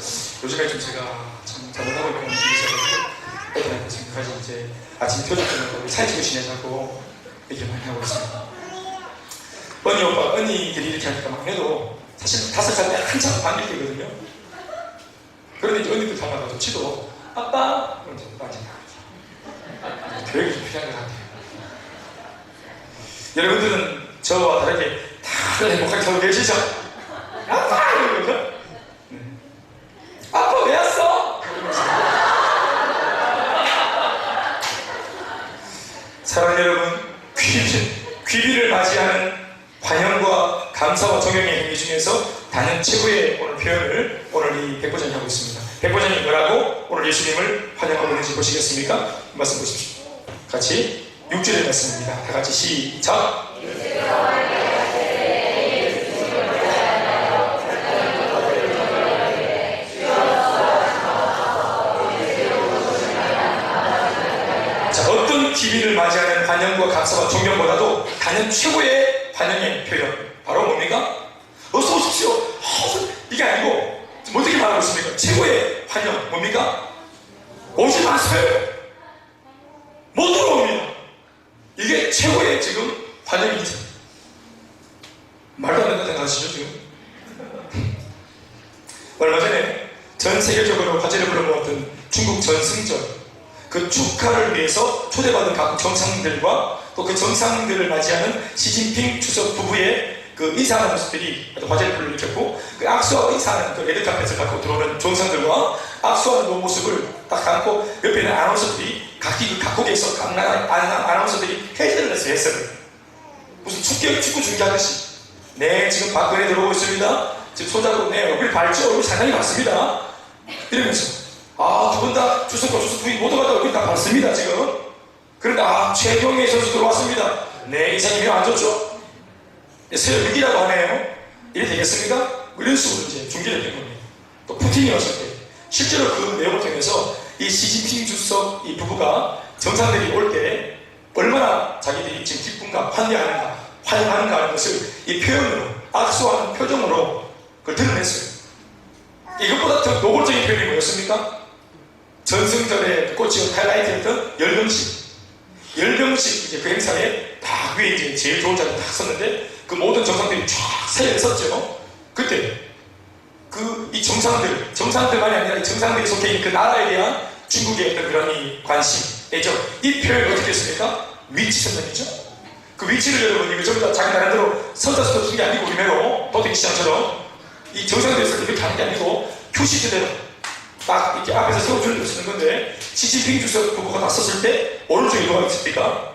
요즘에 좀 제가 참 잘못하고 있는 느낌이 있어서 애들한테 지금까지 이제 아침 표적적으로 사진 지내자고 얘기를 많이 하고 있습니다. 언니들이 이렇게 하니까 막 해도 사실 5살 때 한참 반길 때거든요. 그런데 이제 언니들 닮아가지고 치도 아빠! 그럼 이제 빠지나. 되게 좀 필요한 것 같아요. 여러분들은 저와 다르게 다들 행복하게 살고 계시죠? 아빠! 이러거든? 아빠 왜 왔어? 사랑하는 여러분, 귀비를 맞이하는 환영과 감사와 존경의 행위 중에서 단연 최고의 오늘 표현을 오늘 이 백부장이 하고 있습니다. 백부장이 뭐라고 오늘 예수님을 환영하고 있는지 보시겠습니까? 말씀 보십시오. 같이 6절의 말씀입니다. 다 같이 시작! 자, 어떤 기비를 맞이하는 환영과 감사와 존경보다도 단연 최고의 환영의 표현 바로 뭡니까? 어서 오십시오. 이게 아니고 어떻게 말하고 있습니까? 최고의 환영 뭡니까? 오지 마세요. 못 들어옵니다. 이게 최고의 지금 환영이죠. 말도 안 된다 생각하시죠 지금? 얼마 전에 전 세계적으로 화제를 불러모았던 중국 전승절 그 축하를 위해서 초대받은 각 정상들과 또 그 정상들을 맞이하는 시진핑 주석 부부의 그 그 인사하는 모습들이 아주 화제를 불러일으켰고, 그 악수하고 인사하는 그 레드카펫을 갖고 들어오는 종상들과 악수하는 그 모습을 딱 담고 옆에 있는 아나운서들이 각기 그 각국에서 각 나라 아나운서들이 해설을 했어요. 해설을 무슨 축구 중계하듯이. 네, 지금 박근혜 들어오고 있습니다. 지금 손잡고 네 얼굴이 밝죠? 얼굴 상당히 밝습니다. 이러면서 두 분 다 주석과 주석 부인 모두가 다 얼굴이 다 밝습니다 지금. 그런데 최경희 선수 들어왔습니다. 네, 이상님이 안 좋죠? 새로 6이라고 하네요. 이래 되겠습니까? 뭐 이런 식으로 이제 중계를 된 겁니다. 또 푸틴이 왔을 때 실제로 그 내용을 통해서 이 시진핑 주석 이 부부가 정상들이 올 때 얼마나 자기들이 지금 기쁜가, 환대하는가, 환영하는가 하는 것을 이 표현으로, 악수하는 표정으로 그걸 드러냈어요. 이것보다 더 노골적인 표현이 뭐였습니까? 전승절의 꽃이었던 하이라이트였던 열병식. 열병식 이제 그 행사에 다 위에 이제 제일 좋은 자리에 딱 섰는데 그 모든 정상들이 쫙 세례를 섰죠. 그때 이 정상들만이 아니라 이 정상들이 속해 있는 그 나라에 대한 중국의 어떤 그런 이 관심, 애정, 이 표현이 어떻게 했습니까? 위치 선정이죠. 그 위치를 여러분 이거 전부 다 자기 나름대로 선사수도 준게 아니고 우리매로 도택시장처럼 이 정상들에서 그렇게 하는 게 아니고 표시대로 딱 이렇게 앞에서 세워주는 걸 쓰는 건데, 시진핑 주석 부부가 났었을 때 오른쪽에 누가 있습니까?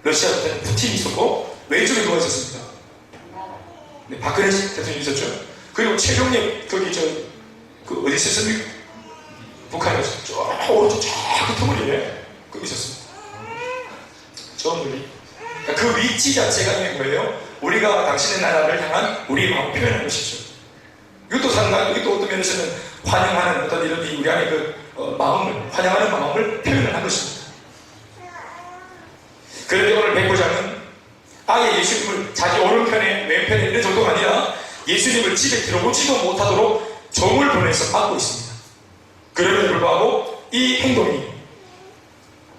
러시아 때는 푸틴이 있었고 왼쪽에 누가 있었습니까? 네, 박근혜 대통령이 있었죠. 그리고 최경련 거기 그 어디 있었습니까? 북한에서 저 오른쪽 저 끝머리에 거기 있었습니다. 저 멀리. 그러니까 그 위치 자체가 있는 거예요. 우리가 당신의 나라를 향한 우리의 마음을 표현하는 것이죠. 이것도 어떤 면에서는 환영하는 어떤 이런 우리 안에 마음을, 환영하는 마음을 표현을 한 것입니다. 그런데 오늘 백부장은 아예 예수님을 자기 오른편에 왼편에 있는 정도가 아니라 예수님을 집에 들어오지도 못하도록 종을 보내서 막고 있습니다. 그럼에도 불구하고 이 행동이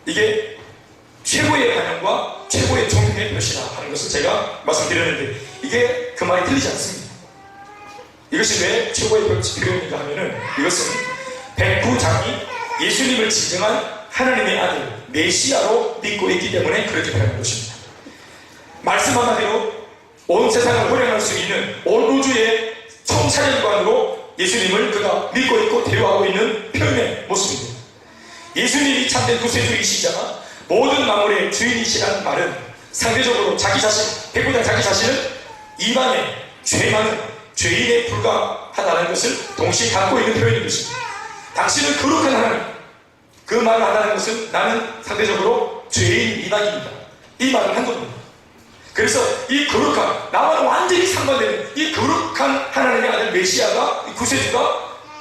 이게 최고의 환영과 최고의 존경의 표시다 하는 것을 제가 말씀드렸는데, 이게 그 말이 틀리지 않습니다. 이것이 왜 최고의 표현인가 하면은, 이것은 백부장이 예수님을 진정한 하나님의 아들 메시아로 믿고 있기 때문에 그렇게 표현한 것입니다. 말씀 한마디로 온 세상을 호령할 수 있는 온 우주의 총사령관으로 예수님을 그가 믿고 있고 대우하고 있는 표현의 모습입니다. 예수님이 참된 구세주이시자 모든 만물의 주인이시라는 말은 상대적으로 자기 자신, 백부장 자기 자신은 이방의 죄 많은 죄인에 불과하다는 것을 동시에 갖고 있는 표현인 것입니다. 당신은 거룩한 하나님, 그 말을 한다는 것은 나는 상대적으로 죄인 이방입니다. 이 말을 한 겁니다. 그래서 이 거룩한, 나와는 완전히 상반되는 이 거룩한 하나님의 아들 메시아가, 이 구세주가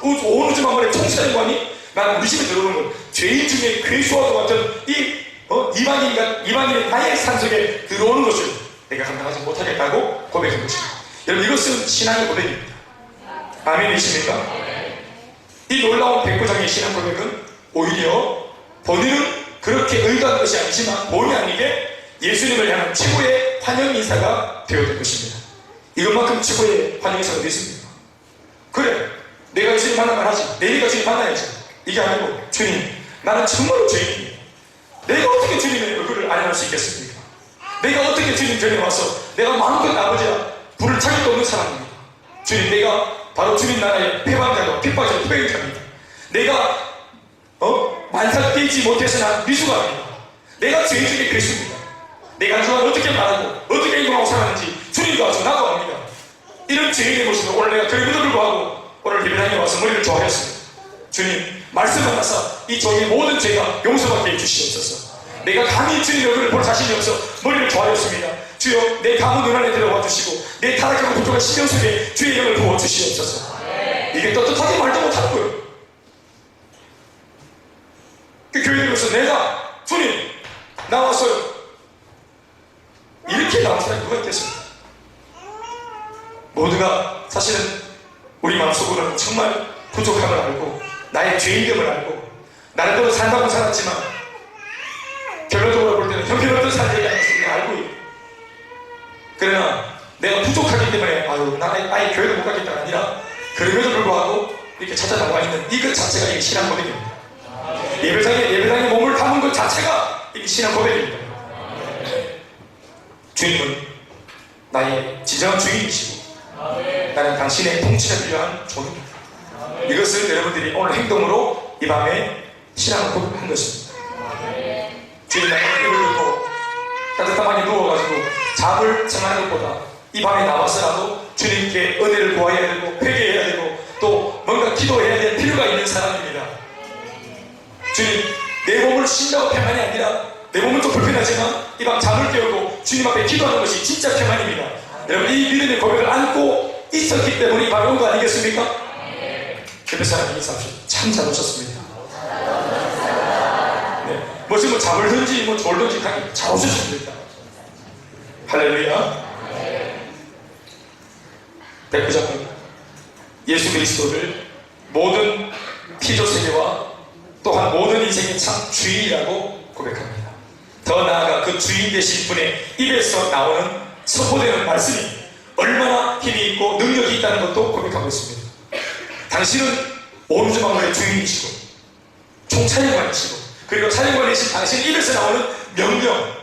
온 우주 만물의 총사령관이 나는 우리 집에 들어오는 건 죄인 중에 괴수와도 같은 이방인의 나의 삶 속에 들어오는 것을 내가 감당하지 못하겠다고 고백한 것입니다. 여러분, 이것은 신앙의 고백입니다. 아멘이십니까? 이 놀라운 백부장의 신앙 고백은 오히려 본인은 그렇게 의도한 것이 아니지만 본의 아니게 예수님을 향한 최고의 환영 인사가 되었던 것입니다. 이것만큼 최고의 환영 인사가 됐습니까? 그래, 내가 예수님 만나면 하지, 내가 주님 만나야지, 이게 아니고, 주님, 나는 정말로 죄인이에요. 내가 어떻게 주님의 얼굴을 알아낼 수 있겠습니까? 내가 어떻게 주님 전에 와서 내가 마음껏 아버지야 불을 찾을 수 없는 사람입니다. 주님, 내가 바로 주님 나라의 패반자고 핍박자 투배자입니다. 내가 만삭 뛰지 못해서 난 미숙아입니다. 내가 죄인 중에 괴수입니다. 내가 그동안 어떻게 말하고 어떻게 행동하고 살았는지 주님도 와서 나도 압니다. 이런 죄인의 모습을 오늘 내가 그럼에도 불구하고 오늘 예배당에 와서 머리를 조아렸습니다. 주님, 말씀 만나서 이 종의 모든 죄가 용서받게 해주시옵소서. 내가 감히 주님의 얼굴을 볼 자신이 없어 머리를 조아렸습니다. 주여, 내 감은 눈 안에 들어와 주시고 내 타락하고 부족한 신경 속에 주의 영을 부어 주시옵소서. 이게 떳떳하게 말도 못하는 거예요. 그 교회들로서 내가 주님 나왔어요 이렇게 나온 사람이 누가 있겠습니까? 모두가 사실은 우리 마음속으로는 정말 부족함을 알고 나의 죄인됨을 알고 나름대로 산다고 살았지만 결론적으로 볼 때는 형편없는 삶이 아닌 것을 알고 있고, 그러나 내가 부족하기 때문에 나 아예 교회도 못 가겠다가 아니라 그럼에도 불구하고 이렇게 찾아나와 있는 이것 자체가 이게 신앙 고백입니다. 예배당에 몸을 담은 것 자체가 이게 신앙 고백입니다. 주님은 나의 진정한 주인이시고 나는 당신의 통치가 필요한 종입니다. 이것을 여러분들이 오늘 행동으로 이 밤에 신앙을 고백한 것입니다. 주님, 나는 입을 덮고 따뜻한 방에 누워가지고 잠을 청하는 것보다 이 밤에 나와서라도 주님께 은혜를 구해야 되고 회개해야 되고 또 뭔가 기도해야 될 필요가 있는 사람입니다. 주님, 내 몸을 쉰다고 평안이 아니라 내 몸은 좀 불편하지만 이 밤 잠을 깨우고 주님 앞에 기도하는 것이 진짜 평안입니다. 여러분, 이 믿음의 고백을 안고 있었기 때문에 이 밤에 온 거 아니겠습니까? 옆에 사람 인사합시다. 참 잘 오셨습니다. 네. 뭐 지금 잠을든지 뭐 졸든지 잘 오셨습니다. 할렐루야. 백부장은 예수 그리스도를 모든 피조 세계와 또한 모든 인생의 참 주인이라고 고백합니다. 더 나아가 그 주인 되신 분의 입에서 나오는 선포되는 말씀이 얼마나 힘이 있고 능력이 있다는 것도 고백하고 있습니다. 당신은 온 우주 만물의 주인이시고 총차량관이시고 그리고 차량관이신 당신 입에서 나오는 명령,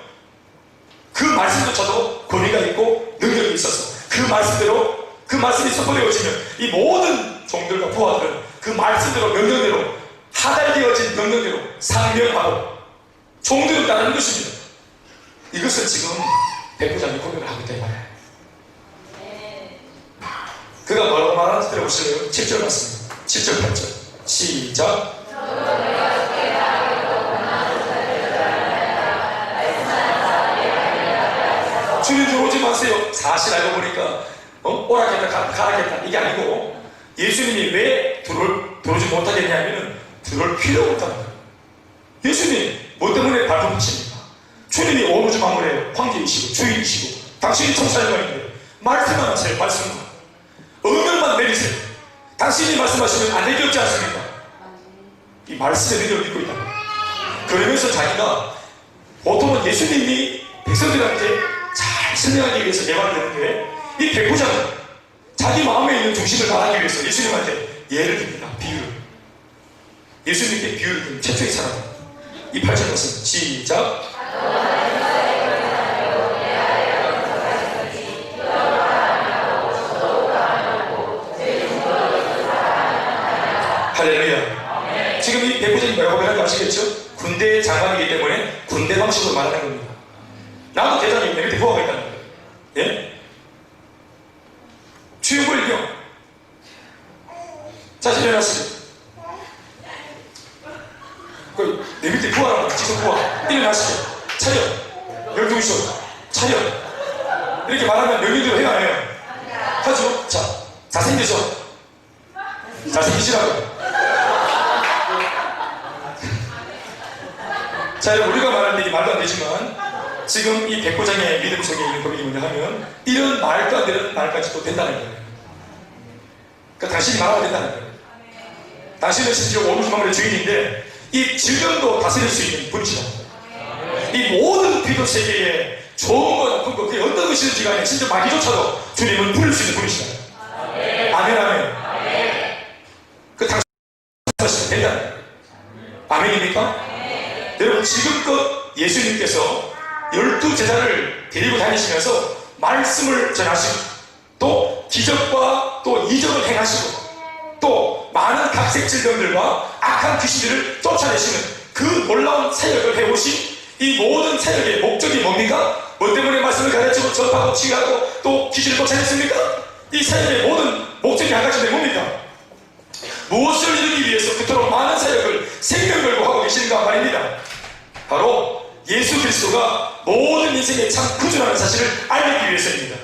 그 말씀조차도 권위가 있고 능력이 있어서 그 말씀대로 그 말씀이 선포되어지면 이 모든 종들과 부하들은 그 말씀대로 명령대로 하달되어진 명령대로 상명하고 종들은 따르는 것입니다. 이것을 지금 백부장이 고백을 하기 때문에 그가 뭐라고 말하는지 들어보실래요? 7절 말씀입니다. 7절 8절 시작. 주님 들어오지 마세요. 사실 알고 보니까 오라겠다 가라겠다 이게 아니고 예수님이 왜 들어오지 못하겠냐면 들어올 필요가 없다는 거예요. 예수님 뭐 때문에 발품하십니까? 주님이 온 우주 만물의 황제이시고 주인이시고 당신이 총사령관인데 말씀만 하세요. 말씀만 의명만 내리세요. 당신이 말씀하시면 안 되게 없지 않습니까? 이 말씀의 능력을 믿고 있다. 그러면서 자기가 보통은 예수님이 백성들한테 잘 설명하기 위해서 예방을 했는데 이 백부장은 자기 마음에 있는 중심을 말하기 위해서 예수님한테 예를 듭니다. 비유를. 예수님께 비유를 든 최초의 사람. 이 8절 말씀 시작. 할렐루야. 지금 이 백부장이 뭐라고 하는지 아시겠죠? 군대 장관이기 때문에 군대 방식으로 말하는 겁니다. 나도 대장님 내 밑에 부하가 있다는 거예요. 예? 주영불경. 자, 일어나시죠. 내 밑에 부하라고 지금 부하. 일어나시죠. 차렷. 열두시죠. 차렷. 이렇게 말하면 명령대로 해야 해요. 하죠. 자, 잘생기죠. 잘생기시라고. 자, 여러분, 우리가 말하는 얘기 말도 안 되지만 지금 이 백부장의 믿음 속에 있는 고백이 뭐냐 하면 이런 말도 안 되는 말까지도 된다는 거예요. 그러니까 당신이 말하면 된다는 거예요. 당신은 심지어 온 우주 만물의 주인인데 이 질병도 다스릴 수 있는 분이시다. 이 모든 피조 세계에 좋은 거 나쁜 거 그게 어떤 것이든지 간에 진짜 마귀조차도 주님은 부릴 수 있는 분이시다. 아멘 아멘. 그 당신 하시면 된다는 거예요. 아멘입니까? 여러분, 지금껏 예수님께서 12제자를 데리고 다니시면서 말씀을 전하시고 또 기적과 또 이적을 행하시고 또 많은 각색 질병들과 악한 귀신들을 쫓아내시는 그 놀라운 사역을 해오신 이 모든 사역의 목적이 뭡니까? 뭐 때문에 말씀을 가르치고 전파하고 치유하고 또 귀신을 쫓아냈습니까? 이 사역의 모든 목적이 한 가지인데 뭡니까? 무엇을 이루기 위해서 그토록 많은 사역을 생명 걸고 하고 계시는가 말입니다. 바로 예수 그리스도가 모든 인생의 참 구주라는 사실을 알리기 위해서입니다.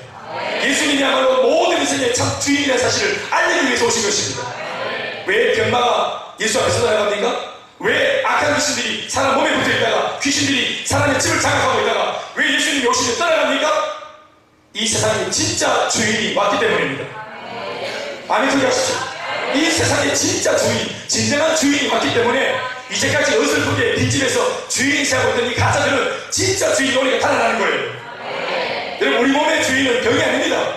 예수님이야말로 모든 인생의 참 주인이라는 사실을 알리기 위해서 오신 것입니다. 왜 병마가 예수 앞에서 날아갑니까? 왜 악한 귀신들이 사람 몸에 붙어있다가 귀신들이 사람의 집을 장악하고 있다가 왜 예수님이 오시면 떠나갑니까? 이 세상에 진짜 주인이 왔기 때문입니다. 아멘 소리 하시죠. 이 세상에 진짜 주인, 진정한 주인이 왔기 때문에 이제까지 어설프게 빈집에서 주인이 세하고 있던 이 가짜들은 진짜 주인이 오니까 달아나는 거예요. 여러분, 우리 몸의 주인은 병이 아닙니다.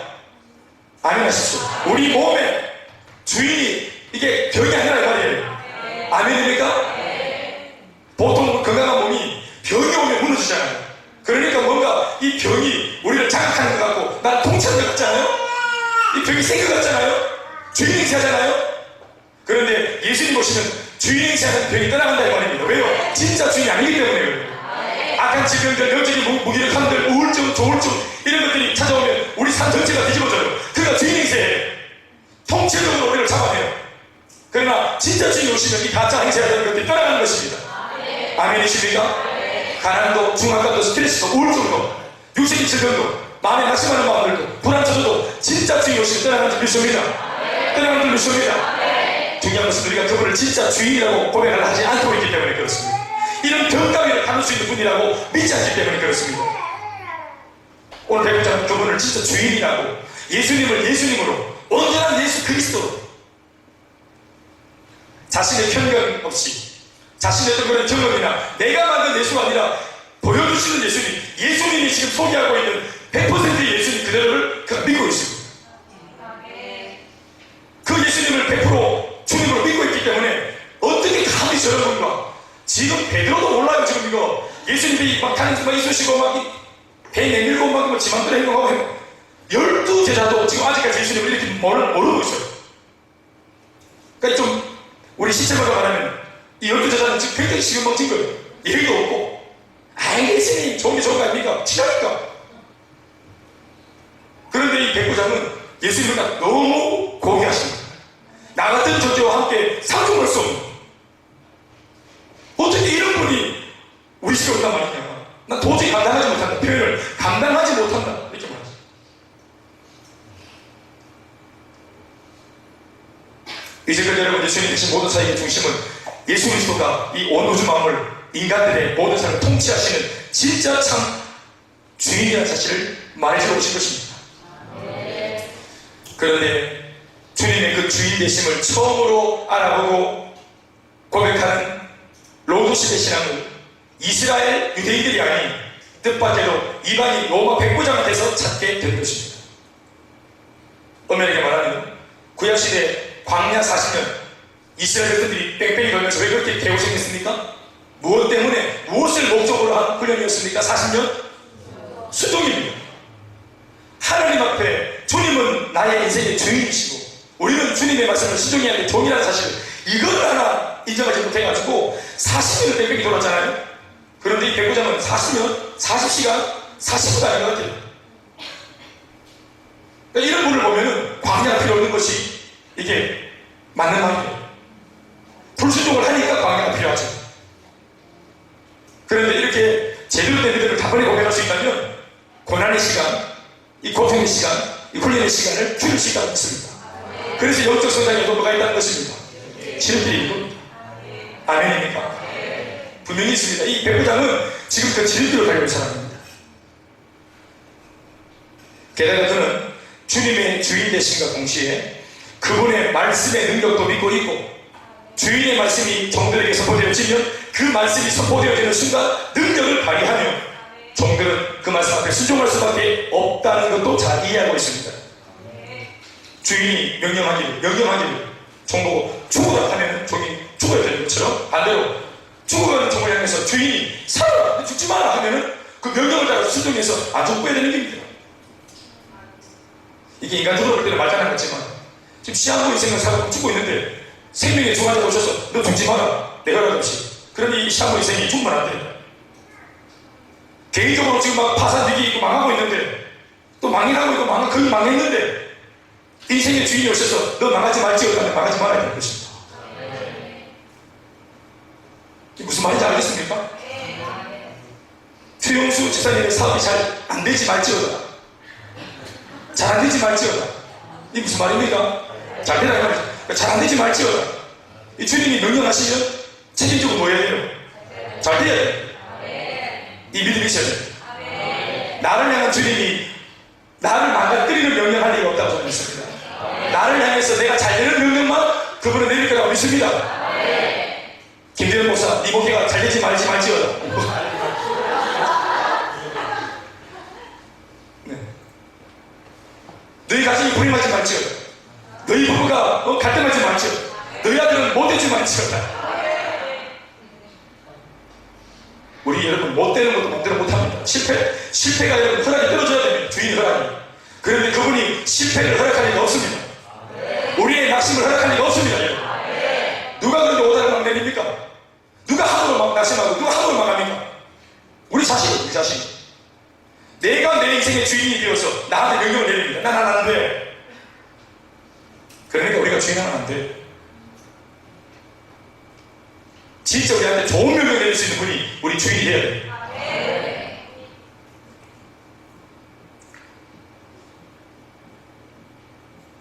아멘 하십시오. 우리 몸의 주인이 이게 병이 아니라 이 말이에요. 아멘입니까? 보통 건강한 몸이 병이 오면 무너지잖아요. 그러니까 뭔가 이 병이 우리를 자극하는 것 같고 난 센 것 같잖아요? 주인 행세하잖아요? 그런데 예수님 보시면 주인 행세하는 병이 떠나간다 이 말입니다. 왜요? 진짜 주인이 아니기 때문에요. 악한 질병들, 영적인 무기력함들, 우울증, 조울증 이런 것들이 찾아오면 우리 삶 전체가 뒤집어져요. 그가 주인 행세해 통체적으로 우리를 잡아내요. 그러나 진짜 주인이 오시면 이 가짜 행세하는 것들이 떠나가는 것입니다. 아멘이십니까? 가난도, 중압감도, 스트레스도, 우울증도, 육체적인 질병도, 마음에 낙심하는 마음들도, 불안처도 진짜 주인이 오시면 떠나가는 줄 믿습니다. 떠나가는 줄 믿습니다. 중요한 것은 우리가 그분을 진짜 주인이라고 고백을 하지 않고 있기 때문에 그렇습니다. 이런 병 따위를 다룰 수 있는 분이라고 믿지 않기 때문에 그렇습니다. 오늘 배우자는 그분을 진짜 주인이라고, 예수님을 예수님으로, 온전한 예수 그리스도로, 자신의 편견 없이, 자신의 어떤 그런 경험이나 내가 만든 예수가 아니라 보여주시는 예수님, 예수님이 지금 소개하고 있는 100%의 예수님 그대로를 그가 믿고 있습니다. 그 예수님을 100% 주님으로 믿고 있기 때문에 어떻게 감히 저런 분과, 지금 베드로도 몰라요. 지금 이거 예수님이 막 다른 막 있으시고 막 배 내밀고 막 지맘대로 행동하고 12제자도 지금 아직까지 예수님을 이렇게 모르고 있어요. 그러니까 좀 우리 시체마다 말하면 이 12제자는 지금 굉장히 시금벙진 거예요. 예의도 없고, 예수님 좋은 게 좋은 거 아닙니까? 친하니까. 그런데 이 백부장은 예수님을 너무 고귀하십니다. 나 같은 존재와 함께 상종할 수 없는, 어떻게 이런 분이 우리 집에 온단 말이냐. 난 도저히 감당하지 못한다. 표현을 감당하지 못한다. 이렇게 말하죠. 이제까지 여러분, 예수님 대신 모든 사역의 중심은 예수 그리스도가 이 온 우주 만물, 인간들의 모든 사람을 통치하시는 진짜 참 주인이라는 사실을 말해주고 오신 것입니다. 그런데 주님의 그 주인 되심을 처음으로 알아보고 고백하는 로도시대 신앙은 이스라엘 유대인들이 아닌 뜻밖에도 이방인 로마 백부장한테서 찾게 된 것입니다. 엄연하게 말하면 구약시대 광야 40년 이스라엘 백성들이 뺑뺑이 돌면서 왜 그렇게 개고생했습니까? 무엇 때문에, 무엇을 목적으로 한 훈련이었습니까? 40년? 순종입니다. 하나님 앞에 주님은 나의 인생의 주인이시고 우리는 주님의 말씀을 순종해야 될 종이라는 사실, 이걸 하나 인정하지 못해가지고 40년을 뺑뺑이 돌았잖아요. 그런데 이 백부장은 40년, 40시간, 40분도 아닌 것 같아요. 그러니까 이런 분을 보면은 광야가 필요 없는 것이 이게 맞는 말이에요. 불순종을 하니까 광야가 필요하죠. 그런데 이렇게 제대로 된 믿음을 단번에 고백할 수 있다면 고난의 시간, 이 고통의 시간, 이 훈련의 시간을 줄일 수 있다고 믿습니다. 그래서 영적 성장에 도구가 있다는 것입니다. 지름길이 이겁니다. 아멘입니까? 분명히 있습니다. 이 백부장은 지금 그 지름길을 달리는 사람입니다. 게다가 그는 주님의 주인 되심과 동시에 그분의 말씀의 능력도 믿고 있고, 주인의 말씀이 종들에게 선포되어지면 그 말씀이 선포되어지는 순간 능력을 발휘하며 종들은 그 말씀 앞에 순종할 수밖에 없다는 것도 잘 이해하고 있습니다. 주인이 명령하기를 종보고 죽어라 하면 종이 죽어야 되는 것처럼, 반대로 죽어가는 종을 향해서 주인이 살아라, 죽지 마라 하면은 그 명령을 따라 순종해서 안 죽어야 되는 겁니다. 이게 인간적으로 볼 때는 말장난 같지만 지금 시한부 인생을 살고 죽고 있는데 생명의 중간에 오셔서 너 죽지 마라, 내 허락 없이. 그런데 이 시한부 인생이 죽으면 안 돼. 개인적으로 지금 막 파산 위기 있고 망하고 있는데, 또 망해가고 있고 거의 망했는데 인생의 주인이 오셔서 너 망하지 말지어다, 망하지 말아야 되는 것입니다. 이게 무슨 말인지 알겠습니까? 최용수 집사님의 사업이 잘 안 되지 말지어다, 잘 안 되지 말지어다. 이게 무슨 말입니까? 잘 되라 말이죠. 잘 안 되지 말지어다. 이 주님이 명령하시면 책임지고 뭐 해야 돼요? 잘 돼야 돼요. 이 믿음이 있어야 돼요. 나를 향한 주님이 나를 망가뜨리는 명령할 리가 없다고 저는 믿습니다. 나를 향해서 내가 잘 되는 명령만 그분은 내릴 거라고 믿습니다. 김대현 목사, 네 목회가 잘 되지 말지어다. 네. 너희 가정이 불행하지 말지어다. 너희 부부가 갈등하지 말지어다. 너희 아들은 못되지 말지어다. 우리 여러분 못되는 것도 마음대로 못합니다. 실패가 여러분 허락이 떨어져야 됩니다. 주인 허락이. 그런데 그분이 실패를 허락할 리가 없습니다. 말씀을 허락할 리가 없습니다. 누가 그런데 오다를 막 내립니까? 누가 함부로 막 말씀하고 누가 함부로 막 합니까? 우리 자신은 우리 자신. 내가 내 인생의 주인이 되어서 나한테 명령을 내립니다. 난 안 돼. 그러니까 우리가 주인하면 안 돼. 진짜 우리한테 좋은 명령을 내릴 수 있는 분이 우리 주인이 돼야 돼.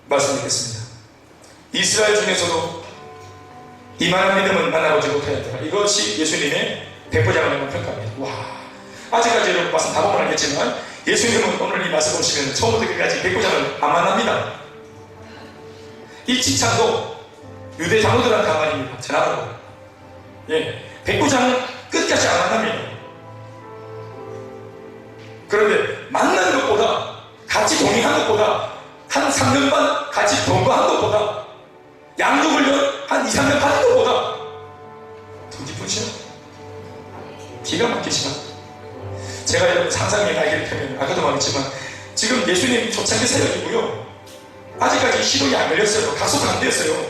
말씀드리겠습니다. 이스라엘 중에서도 이만한 믿음은 만나보지 못하였다. 이것이 예수님의 백보장을 평가합니다. 와, 아직까지 여러분 말씀 다 보면 알겠지만 예수님은 오늘 이 말씀 보시면 처음부터 끝까지 백보장을 안 만납니다. 이 칭찬도 유대 장로들한테 한 말입니다. 전하라고. 예, 백보장은 끝까지 안 만납니다. 그런데 만난 것보다 같이 동행한 것보다 한 3년 반 같이 동거한 것보다 양육을 한 2, 3년 받은 것보다 더 기쁘죠? 기가 막히지만 제가 여러분 상상의 날개를 펴면 아까도 말했지만 지금 예수님 초창기 세력이고요. 아직까지 시동이 안 걸렸어요. 각소가 안 되었어요.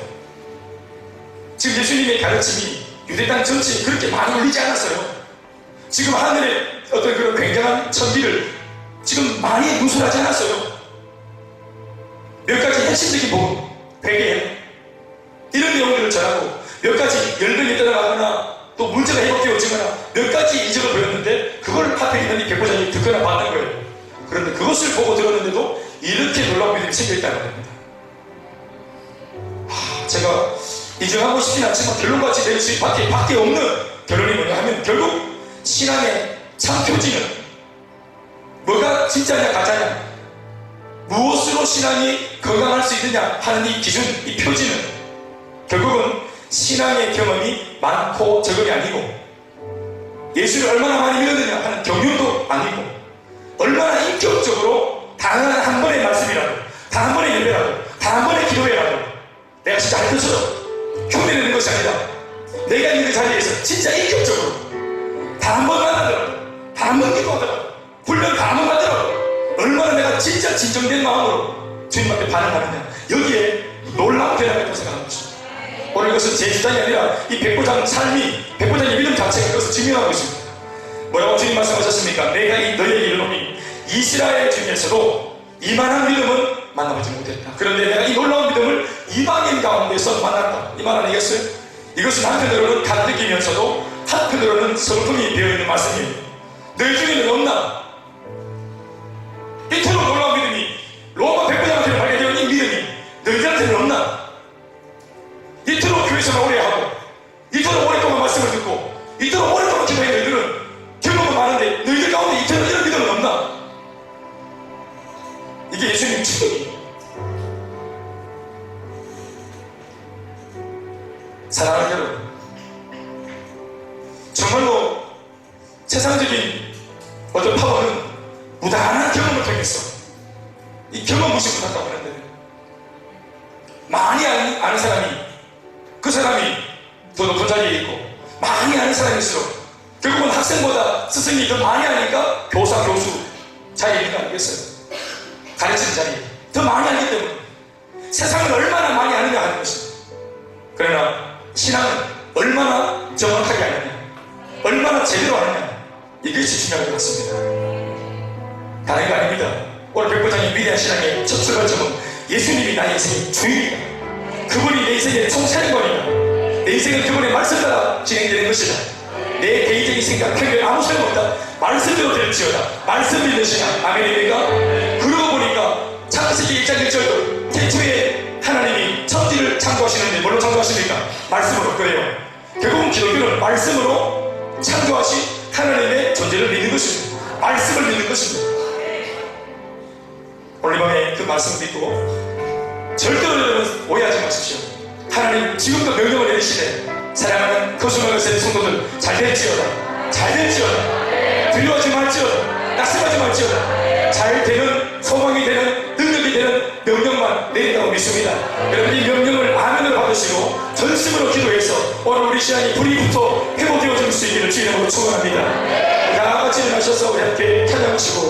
지금 예수님의 가르침이 유대 땅 전체에 그렇게 많이 울리지 않았어요. 지금 하늘의 어떤 그런 굉장한 천비를 지금 많이 누설하지 않았어요. 몇 가지 핵심적인 복음, 회개, 이런 내용들을 전하고 몇 가지 열병이 떠나가거나 또 문제가 회복되어지거나 몇 가지 이적을 보였는데 그걸 하필 있는 이 백보장이 듣거나 봤던 거예요. 그런데 그것을 보고 들었는데도 이렇게 놀라운 믿음이 생겨있다는 겁니다. 제가 인정하고 싶진 않지만 결론같이 낼 수 밖에 없는 결론이 뭐냐 하면 결국 신앙의 참 표지는 뭐가 진짜냐 가짜냐, 무엇으로 신앙이 건강할 수 있느냐 하는 이 기준, 이 표지는 결국은 신앙의 경험이 많고 적음이 아니고 예수를 얼마나 많이 믿었느냐 하는 경륜도 아니고 얼마나 인격적으로 단 한 번의 말씀이라도 단 한 번의 예배라도 단 한 번의 기도회라도 내가 진짜 할 것처럼 흉내내는 것이 아니라 내가 있는 그 자리에서 진짜 인격적으로 단 한 번 만나더라도 단 한 번 기도하더라도 훈련 단 한 번 받더라도 얼마나 내가 진짜 진정된 마음으로 주님 앞에 반응하느냐, 여기에 놀라운 대답이 있다고 생각하는 것입니다. 오늘 이것은 제 주장이 아니라 이 백보장 삶이, 백보장의 믿음 자체가 그것을 증명하고 있습니다. 뭐라고 주님 말씀하셨습니까? 내가 너희에게 이르노니 이스라엘 중에서도 이만한 믿음은 만나보지 못했다. 그런데 내가 이 놀라운 믿음을 이방인 가운데서 만났다. 이 말 아니겠어요? 이것은 한편으로는 가득이면서도 한편으로는 성품이 되어있는 말씀이에요. 너희 중에는 없나? 이토록 놀라운 믿음이 로마 백보장한테 발견되는 이 믿음이 너희들한테는 없나? 이토록 교회생활 오래 하고 이토록 오랫동안 말씀을 듣고 이토록 오랫동안 기도해 너희들은 경험은 많은데 너희들 가운데 이토록 이런 믿음은 없나? 이게 예수님 축복이에요. 사랑하는 여러분, 정말로 세상적인 어떤 파워는 무단한 경험을 통해서 이 경험 무시 못한다고 하는데 많이 아는 사람이 그 사람이 더 높은 자리에 있고 많이 아는 사람일수록 결국은 학생보다 스승이 더 많이 아니까 교사, 교수 자리에 있는 거 아니겠어요? 가르치는 자리에 더 많이 알기 때문에 세상을 얼마나 많이 아느냐 하는 것입니다. 그러나 신앙은 얼마나 정확하게 아느냐, 얼마나 제대로 아느냐, 이것이 중요한 것 같습니다. 다른 거 아닙니다. 오늘 백보장의 위대한 신앙의 첫 출발점은 예수님이 나의 인생의 주인이다. 그분이 내 인생의 총사령관이다. 내 인생은 그분의 말씀 따라 진행되는 것이다. 내 개인적인 생각, 편견 아무 소용없다. 말씀대로 될지어다. 말씀 믿는 신앙. 아멘입니까? 그러고 보니까 창세기 1장 1절도 태초에 하나님이 천지를 창조하시는데 뭘로 창조하십니까? 말씀으로. 그래요. 결국은 기독교는 말씀으로 창조하신 하나님의 존재를 믿는 것입니다. 말씀을 믿는 것입니다. 오늘 밤에 그 말씀을 믿고 절대로 여러분 오해하지 마십시오. 하나님 지금도 명령을 내리시되 사랑하는 거수명을 센 성도들 잘 될지어다, 잘 될지어다, 두려워하지 말지어다, 낙심하지 말지어다, 잘 되는, 소망이 되는, 능력이 되는 명령만 내린다고 믿습니다. 여러분 이 명령을 아멘으로 받으시고 전심으로 기도해서 오늘 우리 신앙이 불이 붙어 회복되어질 수 있기를 주님으로 축원합니다. 다 같이 일어나셔서 우리 함께 찬양하시고